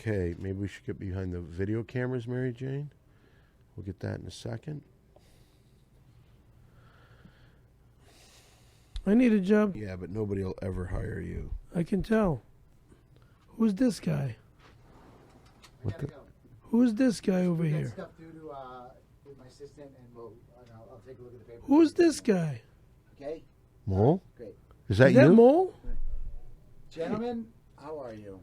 Okay, maybe we should get behind the video cameras, Mary Jane. We'll get that in a second. I need a job. Yeah, but nobody will ever hire you. I can tell. Who's this guy? Who's this guy over here? Stuff due to with my assistant, and I'll take a look at the paper. Who's this guy? Okay. Mole? Great. Is that Is that you? Mole? Gentlemen, how are you?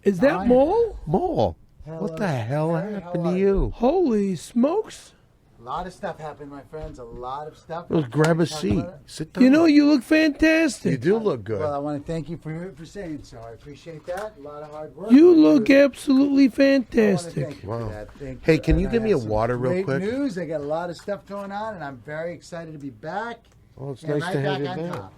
Is that Mole? Mole. Hello. What the hell Harry, happened how to are you? Holy smokes. A lot of stuff happened, my friends. A lot of stuff. Well, grab a seat. Sit down. You know, you look fantastic. You do look good. Well, I want to thank you for saying so. I appreciate that. A lot of hard work. You look absolutely I want to fantastic. thank you Wow. for that. Thank Hey, you. can you And give I me a have some water real great quick? news. I got a lot of stuff going on, and I'm very excited to be back. Oh, it's and nice right to have back you on back. top.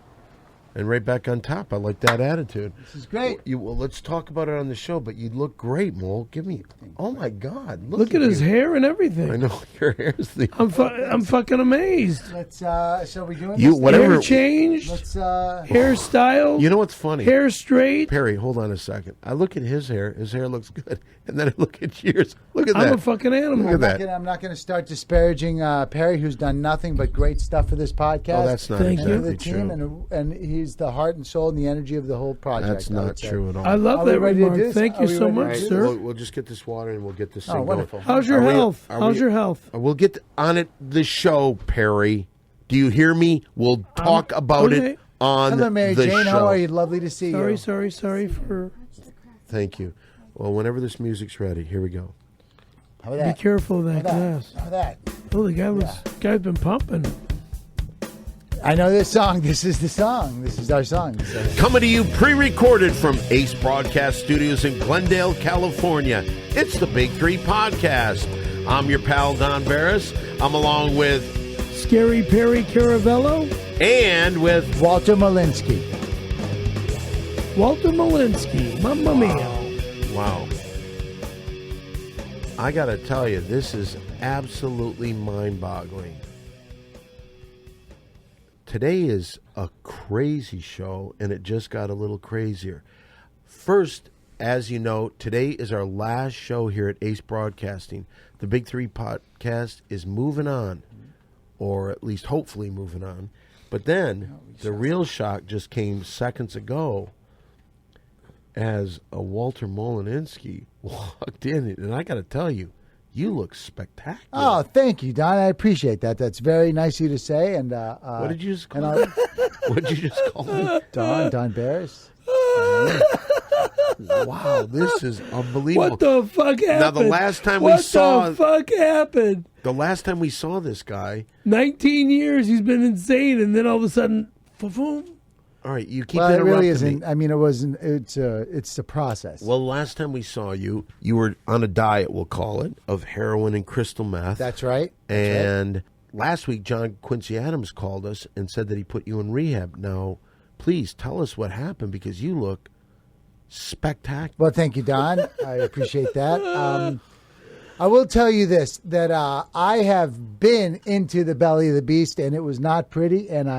And right back on top. I like that attitude. This is great. Well, let's talk about it on the show, but you look great, Mole. Give me... Oh, my God. Look at his hair and everything. I know. Your hair's the... I'm fucking amazed. Let's. Shall we do it? You, whatever... Hair changed. Let's. Hairstyle. You know what's funny? Hair straight. Perry, hold on a second. I look at his hair. His hair looks good. And then I look at yours. Look at that. I'm a fucking animal. Look at that. I'm not going to start disparaging Perry, who's done nothing but great stuff for this podcast. Oh, that's not Thank you. And exactly the team, true. and he's the heart and soul and the energy of the whole project. That's I would not say. true at all. I love Are we that ready to remark. do this? Thank Are you we so ready to much, do sir. We'll just get this water and we'll get this Oh, thing wonderful. going. How's your Are we- health? are How's we- your health? We'll get on it the show, Perry. Do you hear me? We'll talk about okay. it on Hello, Mary the Jane. show. How are you? Lovely to see you. Sorry for... Thank you. Well, whenever this music's ready, here we go. How about Be that? careful of that glass. How about that? Oh, the guy's been pumping. I know this song. This is the song. This is our song. So. Coming to you pre-recorded from Ace Broadcast Studios in Glendale, California. It's the Big Three Podcast. I'm your pal, Don Barris. I'm along with... Scary Perry Caravello. And with... Walter Malinsky. Walter Malinsky. Mamma mia. Wow. I got to tell you, this is absolutely mind-boggling. Today is a crazy show, and it just got a little crazier. First, as you know, today is our last show here at Ace Broadcasting. The Big Three Podcast is moving on, or at least hopefully moving on. But then the real shock just came seconds ago as a Walter Molinsky walked in, and I got to tell you, you look spectacular. Oh, thank you, Don. I appreciate that. That's very nice of you to say. And What did you just call me? What did you just call me? Don Barris. Wow, this is unbelievable. What the fuck happened? Now, the last time we saw... What the fuck happened? The last time we saw this guy... 19 years, he's been insane, and then all of a sudden, boom. All right, you keep Well, it interrupting really me. isn't. I mean, it wasn't. It's the process. Well, the last time we saw you, you were on a diet, we'll call it, of heroin and crystal meth. That's right. And last week, John Quincy Adams called us and said that he put you in rehab. Now, please tell us what happened, because you look spectacular. Well, thank you, Don. I appreciate that. I will tell you this, that I have been into the belly of the beast, and it was not pretty, and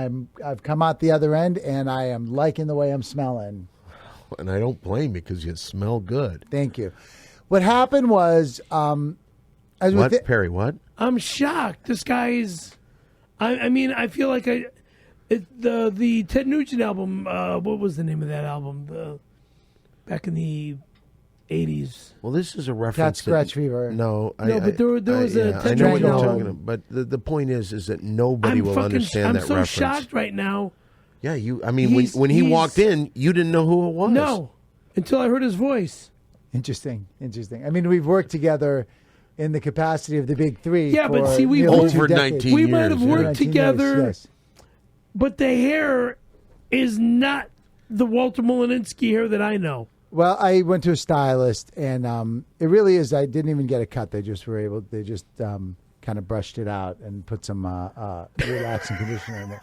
I've come out the other end, and I am liking the way I'm smelling. And I don't blame you, because you smell good. Thank you. What happened was... What, Perry, what? I'm shocked. This guy's... I mean, I feel like the Ted Nugent album, what was the name of that album? Back in the 80s. Well, this is a reference. Cat Scratch Fever. No, but there was a I know what you're album. talking about, but the point is that nobody will understand I'm that so reference. shocked right now. Yeah, I mean, when he walked in, you didn't know who it was. No, until I heard his voice. Interesting. I mean, we've worked together in the capacity of the Big Three. Yeah, but for see, we nearly over 2 decades. 19 We might have years, worked 19 together, years, yes. but the hair is not the Walter Molinsky hair that I know. Well, I went to a stylist, and it really is. I didn't even get a cut. They just kind of brushed it out and put some relaxing conditioner in it.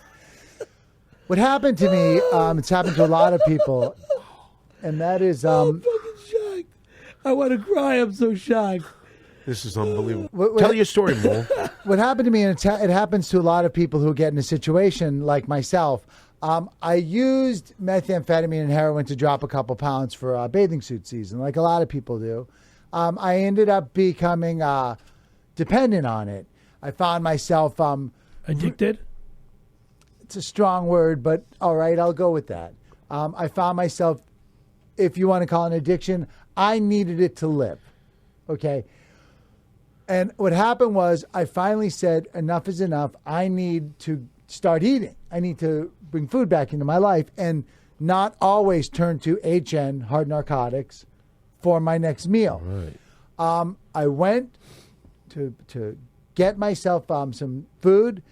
What happened to me? It's happened to a lot of people, and that is. I'm fucking shocked. I want to cry. I'm so shocked. This is unbelievable. What- Tell your story, Mo. What happened to me, and it happens to a lot of people who get in a situation like myself. I used methamphetamine and heroin to drop a couple pounds for bathing suit season, like a lot of people do. I ended up becoming dependent on it. I found myself Addicted? it's a strong word, but all right, I'll go with that. I found myself, if you want to call it an addiction, I needed it to live. Okay. And what happened was I finally said, enough is enough. I need to start eating. I need to bring food back into my life and not always turn to HN, hard narcotics, for my next meal. Right. I went to get myself some food,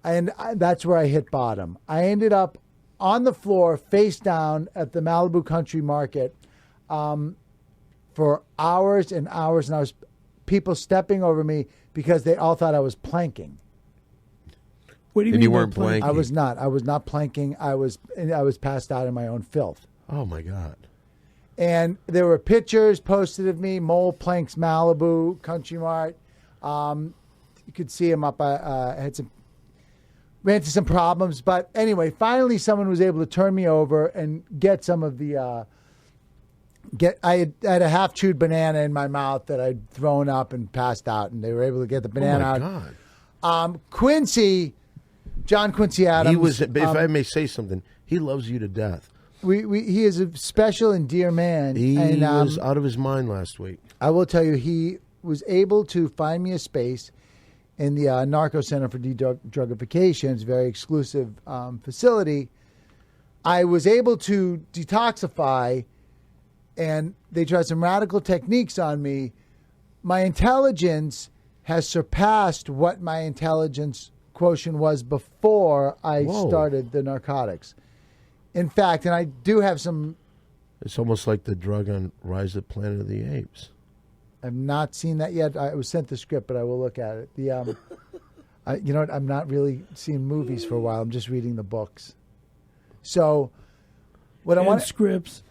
and that's where I hit bottom. I ended up on the floor, face down at the Malibu Country Market for hours and hours and hours. People stepping over me because they all thought I was planking. What do you And mean you by weren't planking? planking? I was not. I was not planking. I was passed out in my own filth. Oh my God. And there were pictures posted of me, Mole Planks Malibu, Country Mart. You could see him up. I ran into some problems. But anyway, finally someone was able to turn me over and get some of the, I had a half-chewed banana in my mouth that I'd thrown up and passed out, and they were able to get the banana Oh my out. God. John Quincy Adams. He was, if I may say something, he loves you to death. He is a special and dear man. He and, was out of his mind last week. I will tell you, he was able to find me a space in the Narco Center for De-Drugification. It's a very exclusive facility. I was able to detoxify, and they tried some radical techniques on me. My intelligence has surpassed what my intelligence quotient was before I started the narcotics. In fact, and I do have some... It's almost like the drug on Rise of Planet of the Apes. I've not seen that yet. I was sent the script, but I will look at it. You know what? I'm not really seeing movies for a while. I'm just reading the books. So, what I And want scripts.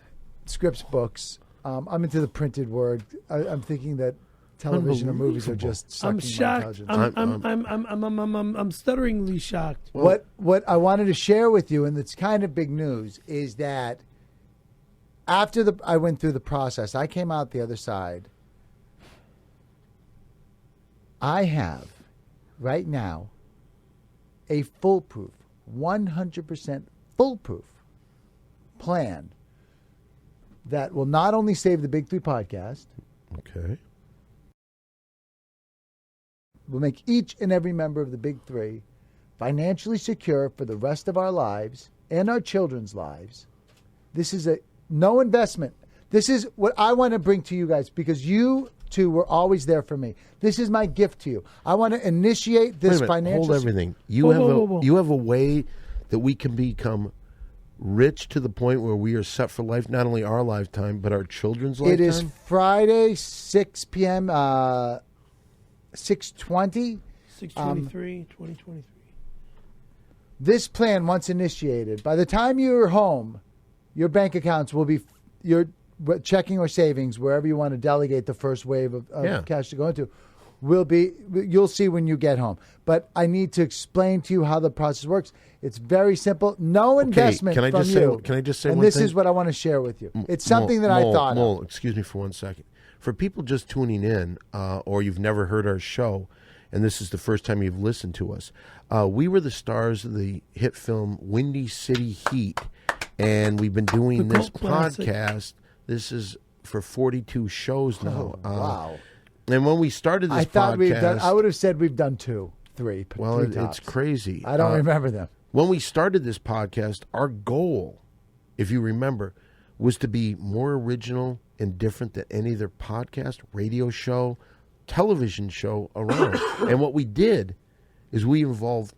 scripts, books. I'm into the printed word. I'm thinking that television or movies are just sucking I'm my shocked. intelligence. I'm stutteringly shocked. What I wanted to share with you, and it's kind of big news, is that after I went through the process, I came out the other side. I have, right now, a foolproof, 100% foolproof plan that will not only save the Big Three podcast, Okay. will make each and every member of the Big Three financially secure for the rest of our lives and our children's lives. This is no investment. This is what I want to bring to you guys, because you two were always there for me. This is my gift to you. I want to initiate this Wait a minute, financial... hold everything. You Whoa. you have a way that we can become rich to the point where we are set for life, not only our lifetime, but our children's lifetime? It is Friday, 6 p.m., 6:20. 6/23, 2023. This plan, once initiated, by the time you're home, your bank accounts will be your checking or savings, wherever you want to delegate the first wave of cash to go into, will be, you'll see when you get home. But I need to explain to you how the process works. It's very simple. No investment can I from just you. Say, can I just say and one this thing? is what I want to share with you. It's something that I thought of. Excuse me for 1 second. For people just tuning in, or you've never heard our show, and this is the first time you've listened to us, we were the stars of the hit film Windy City Heat, and we've been doing The this cult classic. podcast. This is for 42 shows now. Wow. And when we started this I thought we've done, podcast, I would have said we've done 2, 3. well, three it's tops. crazy. I don't remember them. When we started this podcast, our goal, if you remember, was to be more original and different than any other podcast, radio show, television show around. And what we did is we involved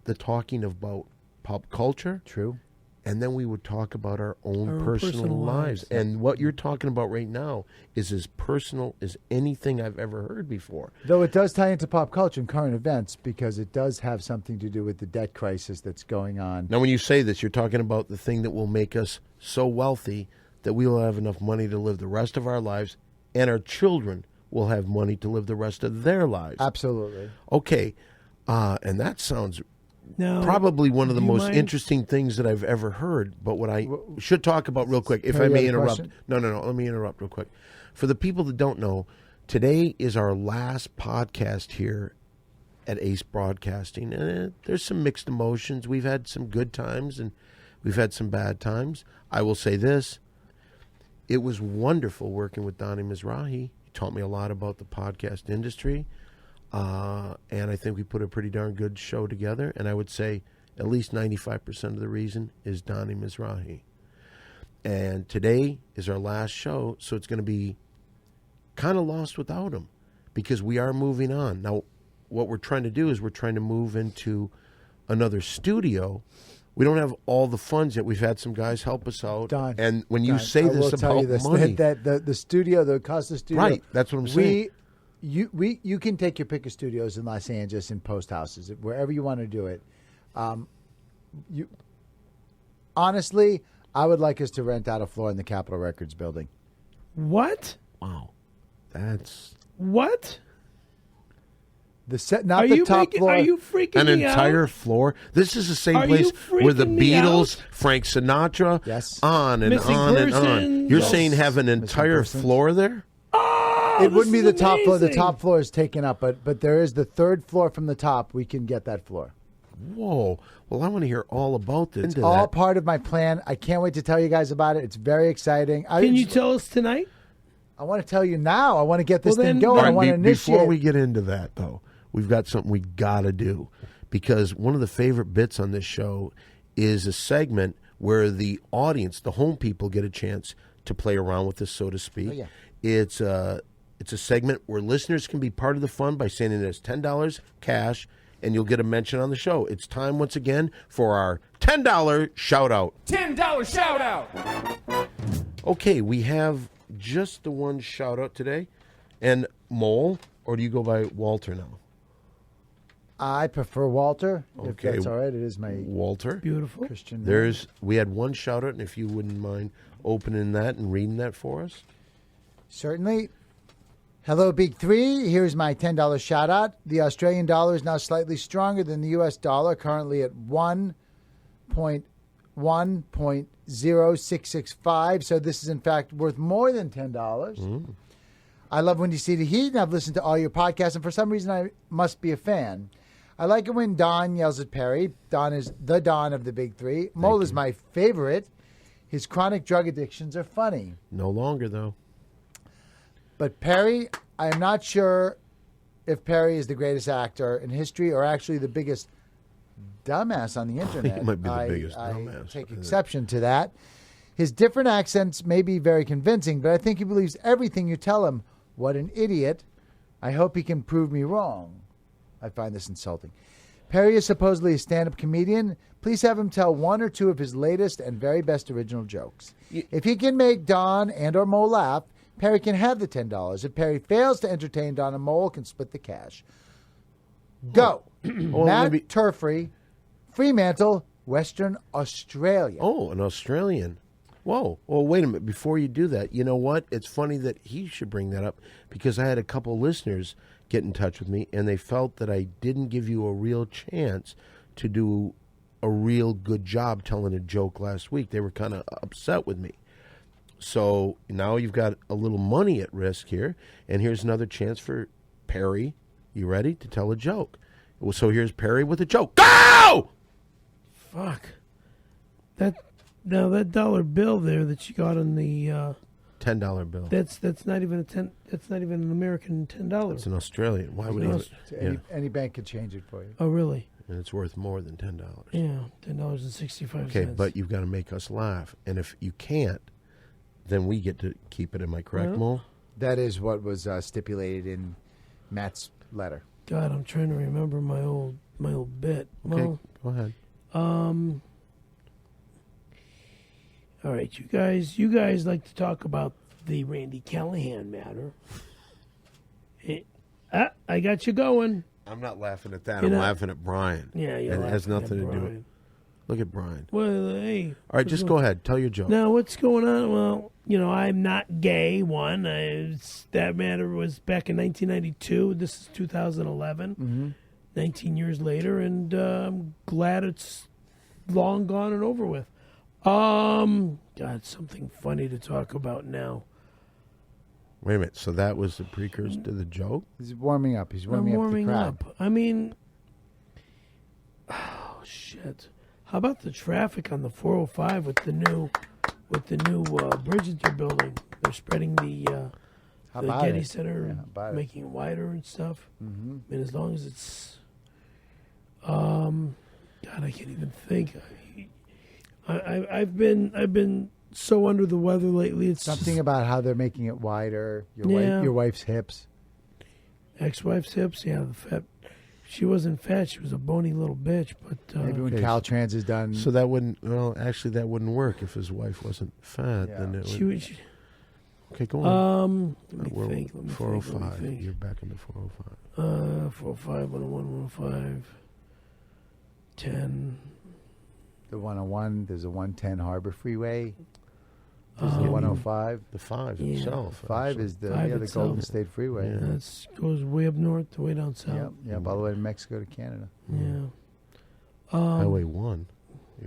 the talking about pop culture. True. And then we would talk about our own Our personal personal lives. lives. And what you're talking about right now is as personal as anything I've ever heard before. Though it does tie into pop culture and current events, because it does have something to do with the debt crisis that's going on. Now, when you say this, you're talking about the thing that will make us so wealthy that we will have enough money to live the rest of our lives, and our children will have money to live the rest of their lives. Absolutely. Okay, and that sounds Now, probably one of the do you most mind? interesting things that I've ever heard. But what I should talk about real quick, if Perry, I may you had a interrupt. question? No. Let me interrupt real quick. For the people that don't know, today is our last podcast here at Ace Broadcasting. And there's some mixed emotions. We've had some good times and we've had some bad times. I will say this. It was wonderful working with Donnie Mizrahi. He taught me a lot about the podcast industry. And I think we put a pretty darn good show together. And I would say at least 95% of the reason is Donnie Mizrahi. And today is our last show, so it's going to be kind of lost without him because we are moving on. Now, what we're trying to do is we're trying to move into another studio. We don't have all the funds yet. We've had some guys help us out. Don, and when you Don, say I will this tell about you this, money, that the studio, the cost of the studio, right? That's what I'm saying. You can take your pick of studios in Los Angeles, in post houses, wherever you want to do it. You honestly, I would like us to rent out a floor in the Capitol Records building. What? Wow, that's What? The set, not Are the you top making, floor. Are you freaking an me entire out? floor. This is the same Are place you where the freaking me Beatles, out? Frank Sinatra, Yes. on and Missing on and on. Persons. You're Yes. saying have an entire Persons. floor there? Oh, It wouldn't be this the is top floor. The amazing. top floor is taken up, but there is the third floor from the top. We can get that floor. Whoa. Well, I want to hear all about this. It's all part of my plan. I can't wait to tell you guys about it. It's very exciting. Can you tell us tonight? I want to tell you now. I want to get this Well, thing then- going. All I want to right, initiate. before we get into that, though, we've got something we got to do. Because one of the favorite bits on this show is a segment where the audience, the home people, get a chance to play around with this, so to speak. Oh, yeah. It's a segment where listeners can be part of the fun by sending us $10 cash, and you'll get a mention on the show. It's time once again for our $10 shout out. $10 shout out. Okay, we have just the one shout out today. And Mole, or do you go by Walter now? I prefer Walter. If Okay. that's all right. It is my Walter. Beautiful. Christian. We had one shout out, and if you wouldn't mind opening that and reading that for us. Certainly. Hello, Big Three. Here's my $10 shout out. The Australian dollar is now slightly stronger than the U.S. dollar, currently at 1.0665. So this is, in fact, worth more than $10. I love Windy City Heat, and I've listened to all your podcasts, and for some reason I must be a fan. I like it when Don yells at Perry. Don is the Don of the Big Three. Mole is my favorite. His chronic drug addictions are funny. No longer, though. But Perry, I am not sure if Perry is the greatest actor in history or actually the biggest dumbass on the internet. He might be the biggest dumbass. I take exception to that. His different accents may be very convincing, but I think he believes everything you tell him. What an idiot. I hope he can prove me wrong. I find this insulting. Perry is supposedly a stand-up comedian. Please have him tell one or two of his latest and very best original jokes. If he can make Don and or Mo laugh, Perry can have the $10. If Perry fails to entertain Don and Mole, can split the cash. Go. Matt Turfree, Fremantle, Western Australia. Oh, an Australian. Whoa. Well, wait a minute. Before you do that, you know what? It's funny that he should bring that up because I had a couple listeners get in touch with me, and they felt that I didn't give you a real chance to do a real good job telling a joke last week. They were kind of upset with me. So now you've got a little money at risk here, and here's another chance for Perry. You ready to tell a joke? Well, so here's Perry with a joke. Go! Fuck. That dollar bill there that you got on the $10 bill. that's not even a ten. That's not even an American $10. It's an Australian. Why would No, he? Any bank could change it for you. Oh, really? And it's worth more than $10. Yeah, $10.65. Okay, but you've got to make us laugh, and if you can't, then we get to keep it. Am I correct, Well, Mo? That is what was stipulated in Matt's letter. God, I'm trying to remember my old bit. Okay, Well, go ahead. all right, you guys like to talk about the Randy Callahan matter. I got you going. I'm not laughing at that. You're I'm not- laughing at Brian. Yeah, you're and it has laughing nothing at to do with. Brian. Look at Brian. Well, hey. All right, just go ahead. Tell your joke. Now, what's going on? Well, I'm not gay, one. That matter was back in 1992. This is 2011. 19 years later, and I'm glad it's long gone and over with. Got something funny to talk about now. Wait a minute. So that was the precursor to the joke? He's warming up. He's I'm warming warming up the crowd. up. I mean, oh shit! How about the traffic on the 405 with the new bridge that they're building? They're spreading the Getty Center, making it wider and stuff. Mm-hmm. I mean, as long as it's, God, I can't even think. I've been so under the weather lately. It's Something just, about how they're making it wider. Yeah. Your wife's hips. ex-wife's hips. Yeah, the fat. She wasn't fat. She was a bony little bitch. But Maybe when Caltrans is done. So that wouldn't. Well, actually, that wouldn't work if his wife wasn't fat. Yeah. Then it she would. was. Okay, go on. Let me We're think. Let me 405. think. You're back into 405. 405, 101, 105, 10. the 101, there's a 110 Harbor Freeway. There's the 105. The 5 Yeah. itself. 5 actually. is the Five the itself. Golden State Freeway. Yeah. That goes way up north to way down Yep, south. yep, all the way to Mexico to Canada. Yeah. Highway 1.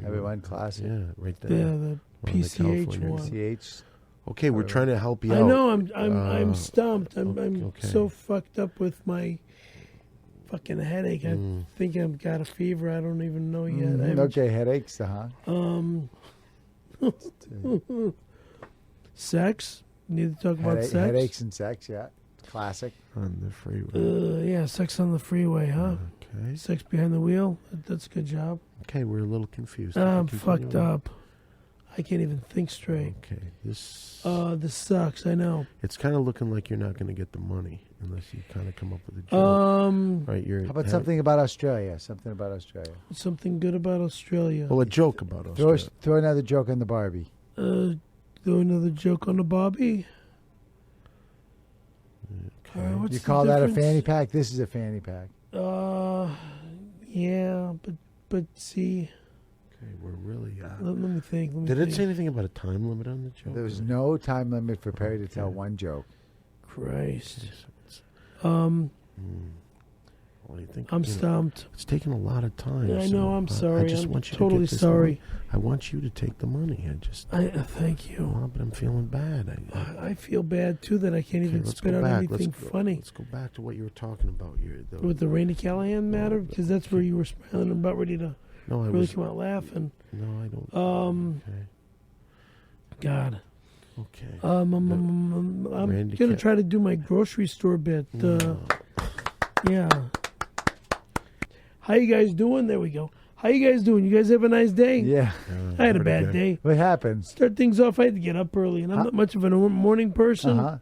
Everyone classic. Yeah, right there. Yeah, the On the PCH California. one. CH. Okay, we're trying to help you I out. know. I'm stumped. I'm okay. so fucked up with my fucking headache. I think I've got a fever. I don't even know yet. I haven't- Okay, headaches, Sex. Need to talk about sex. Headaches and sex, yeah. Classic. On the freeway. Yeah, sex on the freeway, huh? Okay. Sex behind the wheel. That's a good job. Okay, we're a little confused. I'm Continue fucked on. up. I can't even think straight. Okay, this This sucks. I know. it's kind of looking like you're not going to get the money unless you kind of come up with a joke. Right? You're How about something about Australia? Something about Australia. Something good about Australia. Well, a joke about Throw, Australia. throw another joke on the Barbie. Do another joke on the Bobby. What's You the call that a difference? fanny pack? This is a fanny pack. Yeah, but see, Okay, we're really. let me think. Did it say anything about a time limit on the joke? There was no time limit for Perry to tell one joke. Christ. Okay, so it's- well, I think, I'm you know, stumped. It's taken a lot of time. Yeah, I so, know. I'm I sorry. just I'm want you totally to get this sorry. money. I want you to take the money. Thank you. Well, but I'm feeling bad. I feel bad too that I can't even let's spit go out back. anything funny. Let's go back to what you were talking about. With the Randy Callahan matter, because that's where you were smiling and about ready to No, I really was. come out laughing. No, I don't. Okay. God. Okay. I'm Randy gonna try to do my grocery store bit. Yeah. How you guys doing? There we go. How you guys doing? You guys have a nice day? Yeah. I had a pretty bad good. day. What happens? Start things off. I had to get up early, and I'm not much of a morning person. Uh-huh.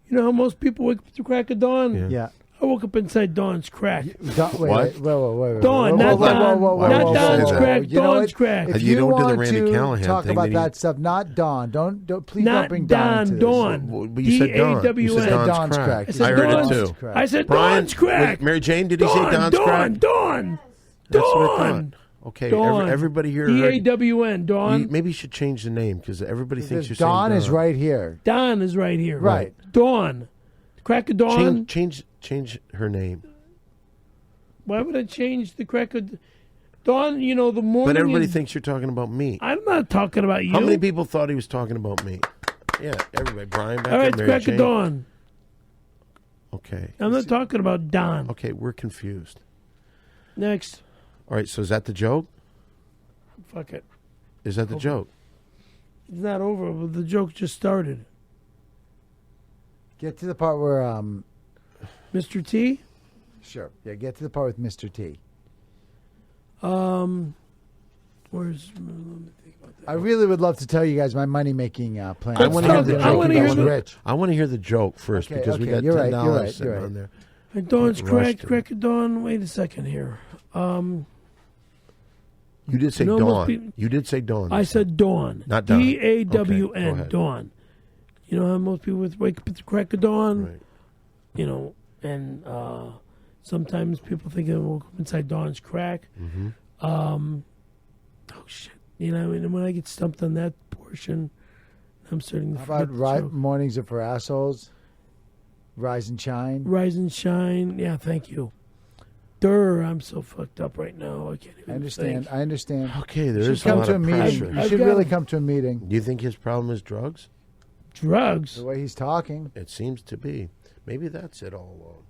You know how most people wake up at the crack of dawn? Yeah. Yeah. I woke up inside dawn's crack. Wait, What? wait. Dawn, not Dawn. Not Dawn's crack, You know Dawn's what? crack. If You don't do the want Randy to Callahan talk thing, about then you- that stuff, not Dawn. Please Not don't bring Dawn into Dawn, this. Dawn. But you said Dawn. You D-A-W-N. said Dawn's Dawn's crack. crack. I said I heard Dawn's it too. crack. I said Brian, Dawn's crack. Mary Jane, did he say Dawn's crack? Dawn. That's what I Dawn. thought. Okay, Dawn. everybody here heard. D-A-W-N. Dawn. Maybe you should change the name because everybody thinks you're Dawn saying is right here. Dawn is right here. Right. Dawn. Crack of dawn. Change her name. Why would I change the crack of dawn? You know, the morning. But everybody is- thinks you're talking about me. I'm not talking about you. How many people thought he was talking about me? Yeah, everybody. Brian back All right, there, it's Mary crack Jane. of dawn. Okay. I'm not talking about Don. Okay, we're confused. Next. All right, so is that the joke? Fuck it. Is that the joke? It's not over, but the joke just started. Get to the part where Mr. T? Sure. Yeah, get to the part with Mr. T. Where's... Let me think about that. I really would love to tell you guys my money-making plan. I want to hear the I wanna joke. hear the- rich. I want to hear the joke first Okay, because we okay, got you're right, $10 you're right, sitting you're right. on there. Dawn's Rushed crack, it. crack of dawn. Wait a second here. You did say You know, most dawn. people- You did say dawn. I said dawn. Not dawn. D-A-W-N. Okay, go ahead. Dawn. You know how most people would wake up at the crack of dawn? Right. You know, and sometimes people think they woke up inside dawn's crack. Mm-hmm. Oh, shit. You know, and when I get stumped on that portion, I'm starting to How forget about the joke. mornings are for assholes? Rise and shine. Rise and shine. Yeah, thank you. I'm so fucked up right now. I can't even I understand. think. I understand. Okay, there You is should a come lot to a of meeting. pressure. You I've should got really him. come to a meeting. Do you think his problem is drugs? Drugs. The way he's talking. It seems to be. Maybe that's it all along.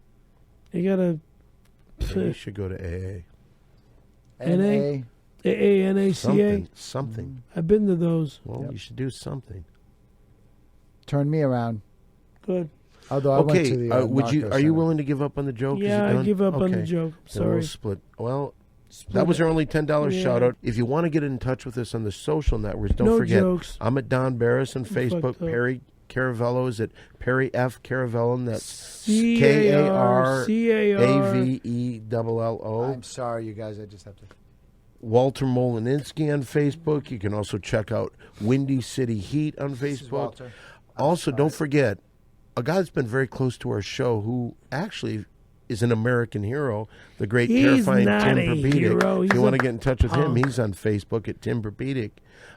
You gotta. Maybe you should go to AA. NA? AANACA. Something. I've been to those. Well, you should do something. Turn me around. Good. Although I went Okay, to the would you? Narco Are you Center. willing to give up on the joke? Is Yeah, it I done? give up on the Okay. joke. Then we'll Sorry. split. Well, Split that was it. our only $10 Yeah. shout out. If you want to get in touch with us on the social networks, don't No forget. jokes. I'm at Don Barris on Facebook. fucked up. Perry Caravello is at Perry F. Caravello. That's CARAVELLO. KARVELLO. I'm sorry, you guys. I just have to. Walter Molininski on Facebook. You can also check out Windy City Heat on This is Facebook. Walter. Also, don't forget a guy that's been very close to our show who actually is an American hero, the great, He's terrifying not Tim a Perpedic. hero. If He's you want a to get in touch with him, punk. he's on Facebook at Tim Perpedic.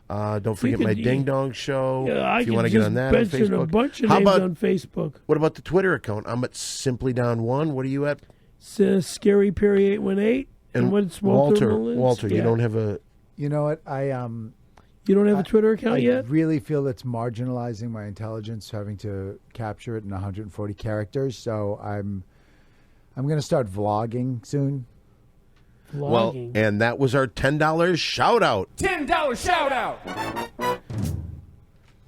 Don't forget could- my Ding Dong Show. Yeah, I if you can want to get just on that on mention Facebook. a bunch of How names about on Facebook. what about the Twitter account? I'm at Simply Down One. What are you at? Scary Perry 818. And what's Walter? Mullins? Walter, you Yeah. don't have a. You know what? You don't have a Twitter account I yet? really feel it's marginalizing my intelligence having to capture it in 140 characters. So I'm going to start vlogging soon. Well, Vlogging. and that was our $10 shout out. $10 shout out.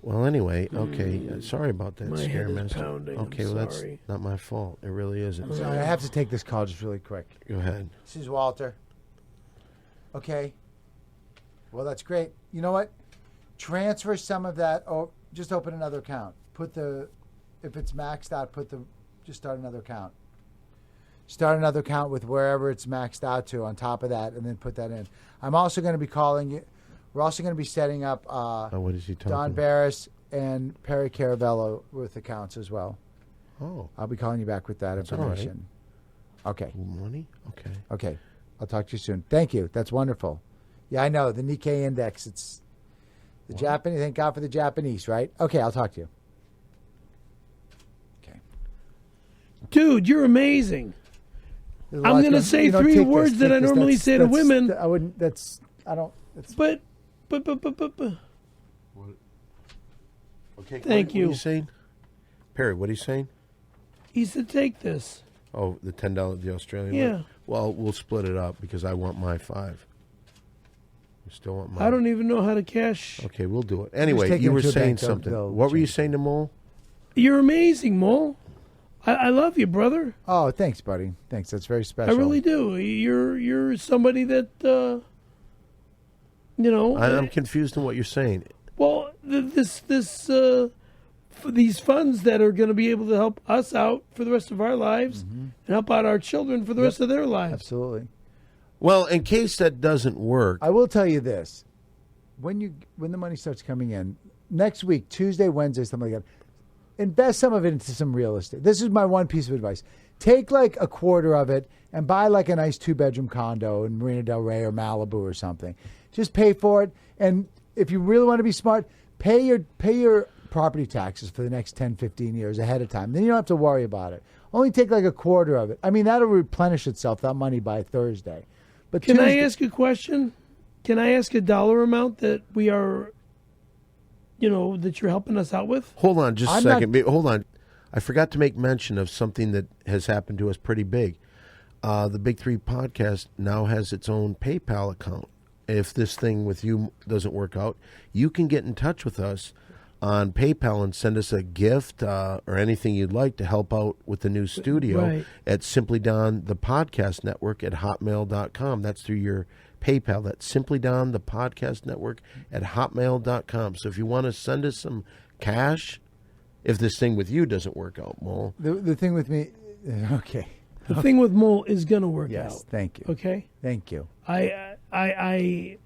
Well, anyway, okay. Sorry about that, My head is Scaremaster. pounding. I'm Okay, well, that's sorry. not my fault. It really isn't. So I have to take this call just really quick. Go ahead. This is Walter. Okay. Well, that's great. You know what? Transfer some of that, or just open another account. If it's maxed out, just start another account. Start another account with wherever it's maxed out to on top of that, and then put that in. I'm also going to be calling you. We're also going to be setting up What is he talking Don about? Barris and Perry Caravello with accounts as well. Oh, I'll be calling you back with that That's all right. information. Okay. money? Okay. Okay. I'll talk to you soon. Thank you. That's wonderful. Yeah, I know. The Nikkei index. It's the Japanese. Thank God for the Japanese, right? Okay, I'll talk to you. Okay. Dude, you're amazing. There's a I'm lot gonna say you know, three take words that take I normally say to that's- women. I wouldn't. That's. I don't. It's, But. Okay. Thank What you. are you saying? Perry, what are you saying? He said, take this. Oh, the $10, the Australian Yeah. one? Well, we'll split it up because I want my 5. You still want mine? I don't even know how to cash. Okay, we'll do it. Anyway, take you it were to a saying bank, something. they'll What were you change saying to Mole? You're amazing, Mole. I love you, brother. oh, thanks, buddy. Thanks. That's very special. I really do. You're somebody that, you know. I'm confused in what you're saying. Well, these funds that are going to be able to help us out for the rest of our lives and help out our children for the rest of their lives. Absolutely. Well, in case that doesn't work, I will tell you this: when the money starts coming in next week, Tuesday, Wednesday, something like that, invest some of it into some real estate. This is my one piece of advice: take like a quarter of it and buy like a nice 2-bedroom condo in Marina Del Rey or Malibu or something. Just pay for it, and if you really want to be smart, pay your property taxes for the next 10, 15 years ahead of time. Then you don't have to worry about it. Only take like a quarter of it. I mean, that'll replenish itself, that money, by Thursday. But Can I Tuesday- ask a question? Can I ask a dollar amount that we are, that you're helping us out with? hold on just a I'm second. Hold on. I forgot to make mention of something that has happened to us pretty big. The Big 3 podcast now has its own PayPal account. If this thing with you doesn't work out, you can get in touch with us on PayPal and send us a gift or anything you'd like to help out with the new studio Right. at Simply Don the Podcast Network at hotmail.com. That's through your PayPal. That's Simply Don the Podcast Network at hotmail.com. So if you want to send us some cash, if this thing with you doesn't work out, Mole. The thing with me, okay. The thing with Mole is going to work Yes, out. thank you. Okay? Thank you. I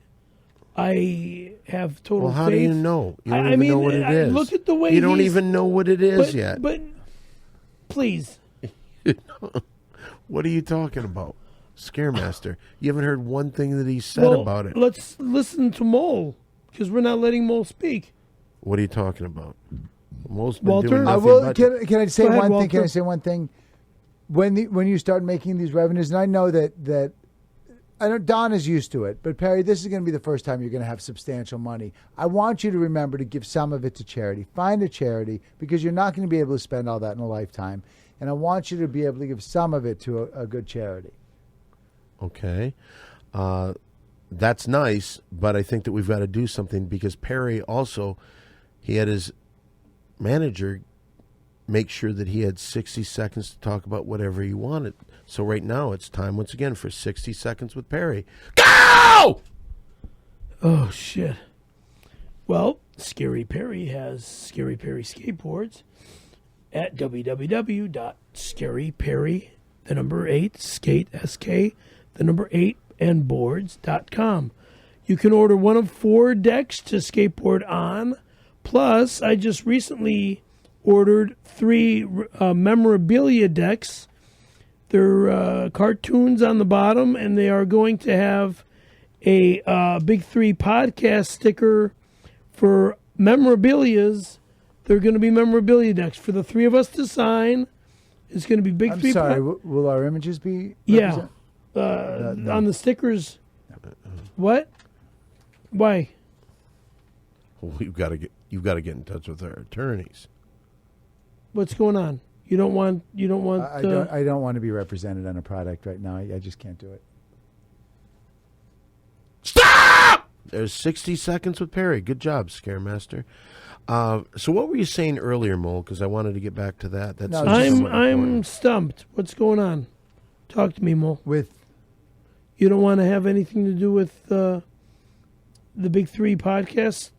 have total Well, how faith. do you know? You don't I even mean, know what it is. look at the way you don't he's- even know what it is yet. But please. What are you talking about? Scaremaster. You haven't heard one thing that he said Well, about it. let's listen to Mole because we're not letting Mole speak. What are you talking about? Mole's been Walter? doing I nothing will. but- Can I say Go ahead, one thing? Can Walter. I say one thing? when you start making these revenues, and I know that I know Don is used to it, but Perry, this is going to be the first time you're going to have substantial money. I want you to remember to give some of it to charity. Find a charity, because you're not going to be able to spend all that in a lifetime. And I want you to be able to give some of it to a good charity. Okay. That's nice, but I think that we've got to do something, because Perry also, he had his manager make sure that he had 60 seconds to talk about whatever he wanted. So right now it's time once again for 60 seconds with Perry. Go! Oh, shit. Well, Scary Perry has Scary Perry skateboards at www.scaryperry, the number 8, skate, SK, the number 8, and boards.com. You can order one of 4 decks to skateboard on. Plus, I just recently ordered 3 memorabilia decks. They're cartoons on the bottom, and they are going to have a Big 3 podcast sticker for memorabilias. They're going to be memorabilia decks for the 3 of us to sign. It's going to be Big 3. I'm sorry, will our images be Yeah. no. On the stickers. What? Why? Well, you've got to get in touch with our attorneys. What's going on? You don't want. I don't want to be represented on a product right now. I just can't do it. Stop! There's 60 seconds with Perry. Good job, Scaremaster. So what were you saying earlier, Mole? Because I wanted to get back to that. That's No, I'm stumped. What's going on? Talk to me, Mo. You don't want to have anything to do with the Big 3 podcast?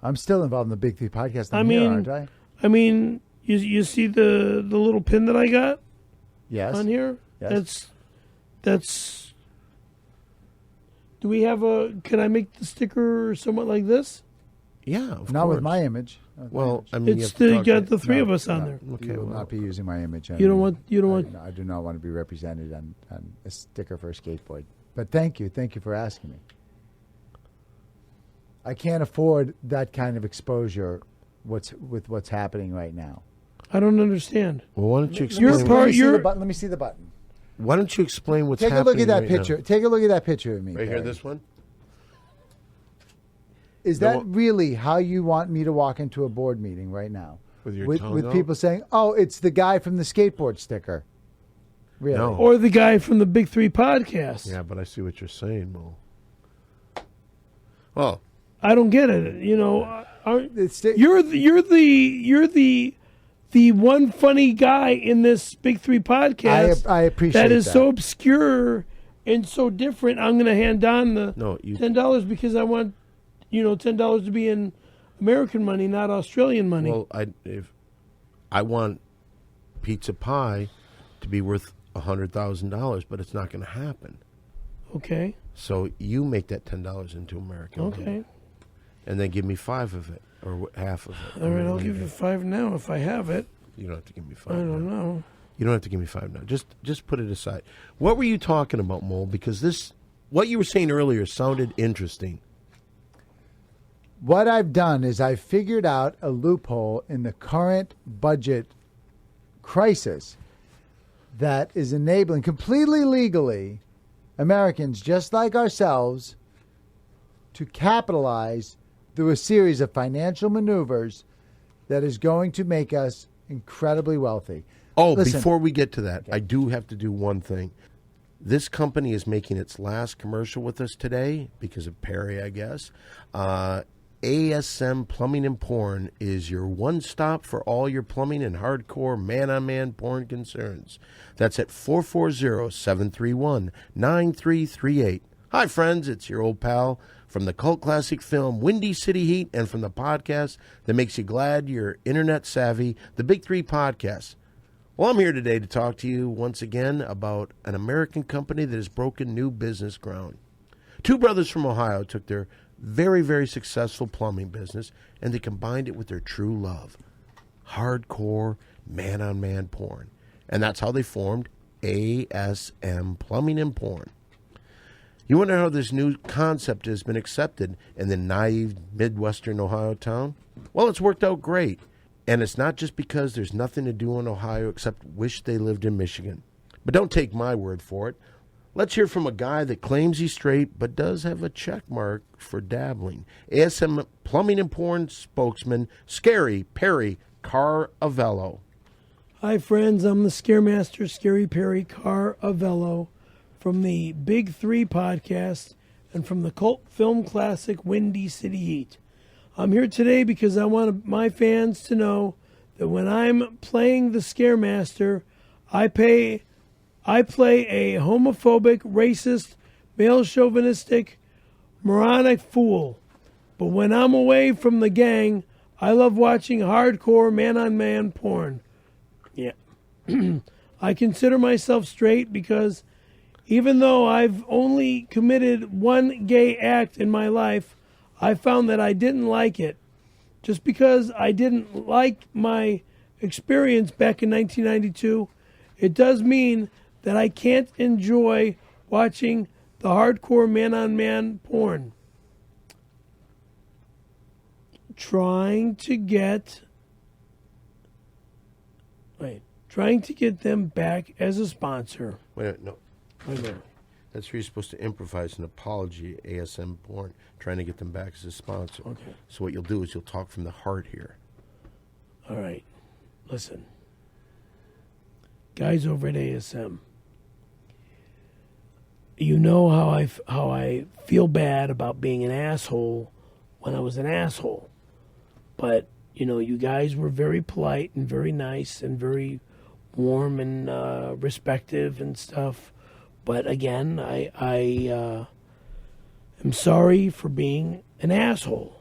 I'm still involved in the Big 3 podcast. Aren't I? I mean, you see the little pin that I got? Yes. On here? Yes. That's. Do we have can I make the sticker somewhat like this? Yeah, of Not course. with my image. Well, I mean, It's you have to got the 3 of us on there. Okay, You will well, not be using my image. You don't want. I do not want to be represented on a sticker for a skateboard. But thank you for asking me. I can't afford that kind of exposure. With what's happening right now. I don't understand. Well, why don't you explain? Let me see the button. Why don't you explain what's Take a happening look at that right picture. now? Take a look at that picture of me. Right here, Perry. this one? Is that really how you want me to walk into a board meeting right now? With your with tongue out? people saying, "Oh, it's the guy from the skateboard sticker." Really? No. Or the guy from the Big 3 podcast. Yeah, but I see what you're saying, Mo. Oh, I don't get it. You know, It's you're the one funny guy in this Big 3 podcast. I appreciate that is that. so obscure and so different. I'm going to hand Don the $10 because I want $10 to be in American money, not Australian money. well, I want pizza pie to be worth $100,000, but it's not going to happen. Okay. So you make that $10 into American money. Okay. And then give me 5 of it, or half of it. All right, I'll give you 5 now if I have it. You don't have to give me 5. I don't now. know. You don't have to give me 5 now. Just put it aside. What were you talking about, Mole? Because what you were saying earlier sounded interesting. What I've done is I've figured out a loophole in the current budget crisis that is enabling completely legally Americans just like ourselves to capitalize through a series of financial maneuvers that is going to make us incredibly wealthy. Oh, Listen, before we get to that, I do have to do one thing. This company is making its last commercial with us today because of Perry, I guess. ASM Plumbing and Porn is your one stop for all your plumbing and hardcore man-on-man porn concerns. That's at 440-731-9338. Hi, friends. It's your old pal from the cult classic film Windy City Heat and from the podcast that makes you glad you're internet savvy, the Big 3 Podcast. Well, I'm here today to talk to you once again about an American company that has broken new business ground. 2 brothers from Ohio took their very, very successful plumbing business and they combined it with their true love, hardcore man-on-man porn. And that's how they formed ASM Plumbing and Porn. You wonder how this new concept has been accepted in the naive Midwestern Ohio town? Well, it's worked out great. And it's not just because there's nothing to do in Ohio except wish they lived in Michigan. But don't take my word for it. Let's hear from a guy that claims he's straight but does have a check mark for dabbling. ASM Plumbing and Porn spokesman, Scary Perry Caravello. Hi, friends. I'm the Scaremaster, Scary Perry Caravello, from the Big Three podcast and from the cult film classic Windy City Heat. I'm here today because I want my fans to know that when I'm playing the Scaremaster, I play a homophobic, racist, male chauvinistic, moronic fool. But when I'm away from the gang, I love watching hardcore man-on-man porn. Yeah. I consider myself straight because even though I've only committed one gay act in my life, I found that I didn't like it. Just because I didn't like my experience back in 1992, it does mean that I can't enjoy watching the hardcore man-on-man porn. Trying to get them back as a sponsor. Wait, no. That's where you're supposed to improvise an apology, ASM Porn, trying to get them back as a sponsor. Okay. So what you'll do is you'll talk from the heart here. All right. Listen. Guys over at ASM. You know how I feel bad about being an asshole when I was an asshole. But, you know, you guys were very polite and very nice and very warm and respective and stuff. But again, I am sorry for being an asshole.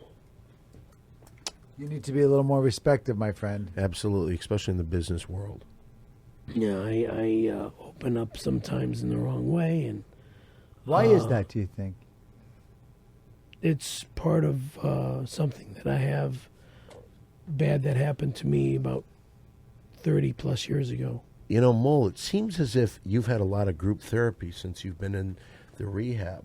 You need to be a little more respectful, my friend. Absolutely, especially in the business world. Yeah, I open up sometimes in the wrong way, and why is that, do you think? It's part of something that I have bad that happened to me about 30 plus years ago. You know, Mole, it seems as if you've had a lot of group therapy since you've been in the rehab.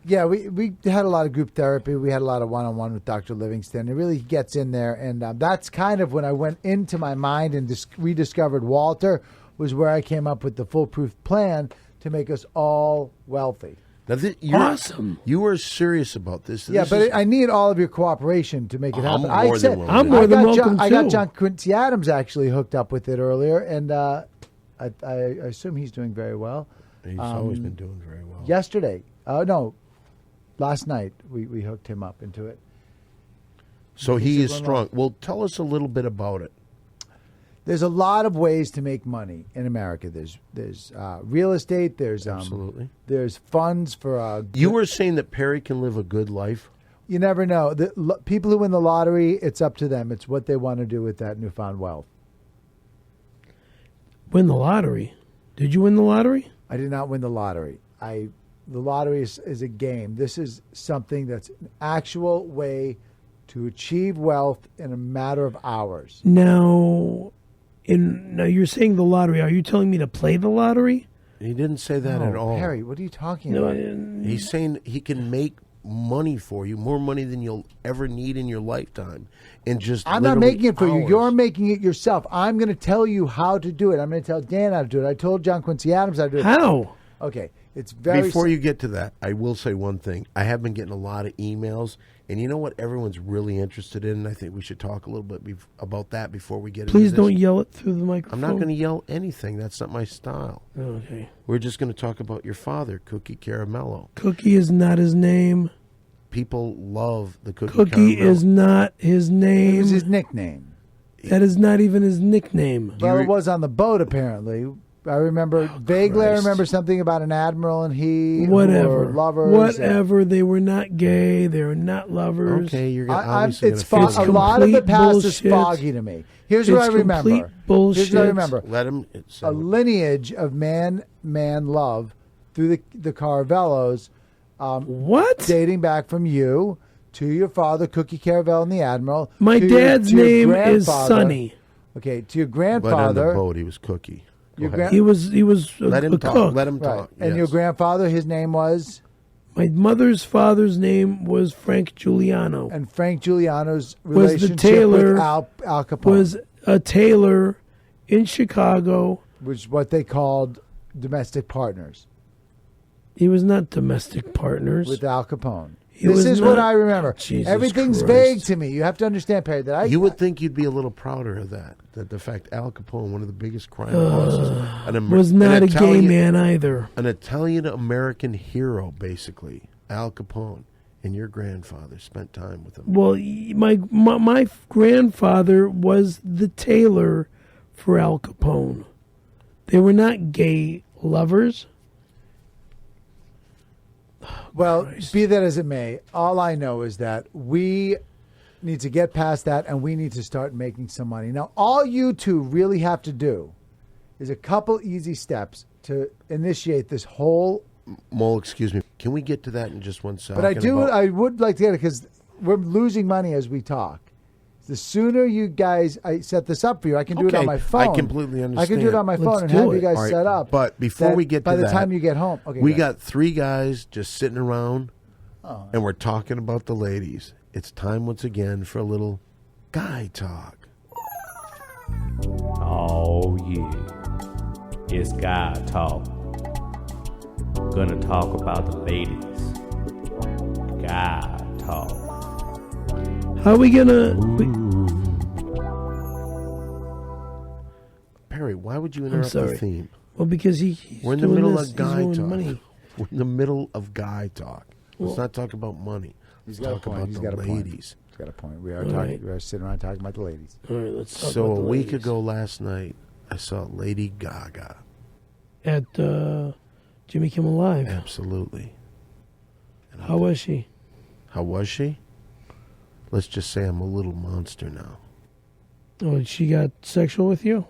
Yeah, we had a lot of group therapy. We had a lot of one-on-one with Dr. Livingston. It really gets in there, and that's kind of when I went into my mind and rediscovered Walter, was where I came up with the foolproof plan to make us all wealthy. Now, awesome. You were serious about this. Yeah, but I need all of your cooperation to make it happen. I'm more than welcome, I got John Quincy Adams actually hooked up with it earlier, and I assume he's doing very well. He's always been doing very well. Yesterday, last night we hooked him up into it. So he is strong. Well, tell us a little bit about it. There's a lot of ways to make money in America. There's real estate. There's absolutely. There's funds for. You were saying that Perry can live a good life. You never know. The people who win the lottery, it's up to them. It's what they want to do with that newfound wealth. Win the lottery? Did you win the lottery? I did not win the lottery. The lottery is a game. This is something that's an actual way to achieve wealth in a matter of hours. Now you're saying the lottery. Are you telling me to play the lottery? He didn't say that at all. Perry, what are you talking about? He's saying he can make money for you, more money than you'll ever need in your lifetime. And just I'm not making it for you. hours. You're making it yourself. I'm going to tell you how to do it. I'm going to tell Dan how to do it. I told John Quincy Adams how to do it. How? Okay. It's very Before you get to that, I will say one thing. I have been getting a lot of emails, and you know what everyone's really interested in? And I think we should talk a little bit about that before we get Please into this. don't yell it through the microphone. I'm not going to yell anything. That's not my style. Okay. We're just going to talk about your father, Cookie Caramello. Cookie is not his name. People love the Cookie Cookie Caramello. is not his name. It was his nickname. That is not even his nickname. Well, it was on the boat, apparently. I remember vaguely. I Christ. remember something about an admiral and he Whatever. were lovers. Whatever. They were not gay. They were not lovers. Okay, you're going It's to a lot of the complete past bullshit. is foggy to me. Here's what I remember. Complete bullshit. Here's what I remember. let him. A lineage of man love through the Caravellos. What? Dating back from you to your father, Cookie Caravello and the Admiral. My to dad's your name is grandfather. Sonny. Okay, to your But on grandfather. the boat, he was Cookie. Go ahead. He was Let him a talk. cook. Let him Right. talk. And yes. your grandfather, his name was? My mother's father's name was Frank Giuliano. And Frank Giuliano's Was the relationship tailor- with Al Capone Was a tailor in Chicago. which is what they called domestic partners He was not domestic partners. with Al Capone. He This was is not- what I remember. Jesus Everything's Christ. vague to me. You have to understand, Perry, that You would think you'd be a little prouder of that. That the fact Al Capone, one of the biggest crime bosses, Was not an a gay man either. an Italian-American hero, basically. Al Capone. And your grandfather spent time with him. Well, my grandfather was the tailor for Al Capone. They were not gay lovers. Well, be that as it may, all I know is that we need to get past that and we need to start making some money. Now, all you two really have to do is a couple easy steps to initiate this whole. Mole, excuse me. Can we get to that in just 1 second? But I would like to get it because we're losing money as we talk. The sooner you guys, I set this up for you, I can do it on my phone. I completely understand. I can do it on my phone Let's and do have it. you guys All right, set up. but before we get to by the that, time you get home, okay, we go. got 3 guys just sitting around, and we're talking about the ladies. It's time once again for a little guy talk. Oh yeah, it's guy talk. Gonna talk about the ladies. Guy talk. How are we gonna? Perry, why would you interrupt sorry. the theme? Well, because he's We're in the doing middle this. of guy he's doing talk. money. We're in the middle of guy talk. Let's Well- not talk about money. He's Let's got a talk point. about He's the got a point. ladies. He's got a point. We are All talking. right. We are sitting around talking about the ladies. All right, let's talk So about a the week ladies. ago last night, I saw Lady Gaga. At Jimmy Kimmel Live. Absolutely. And How was she? How was she? Let's just say I'm a little monster now. Oh, she got sexual with you?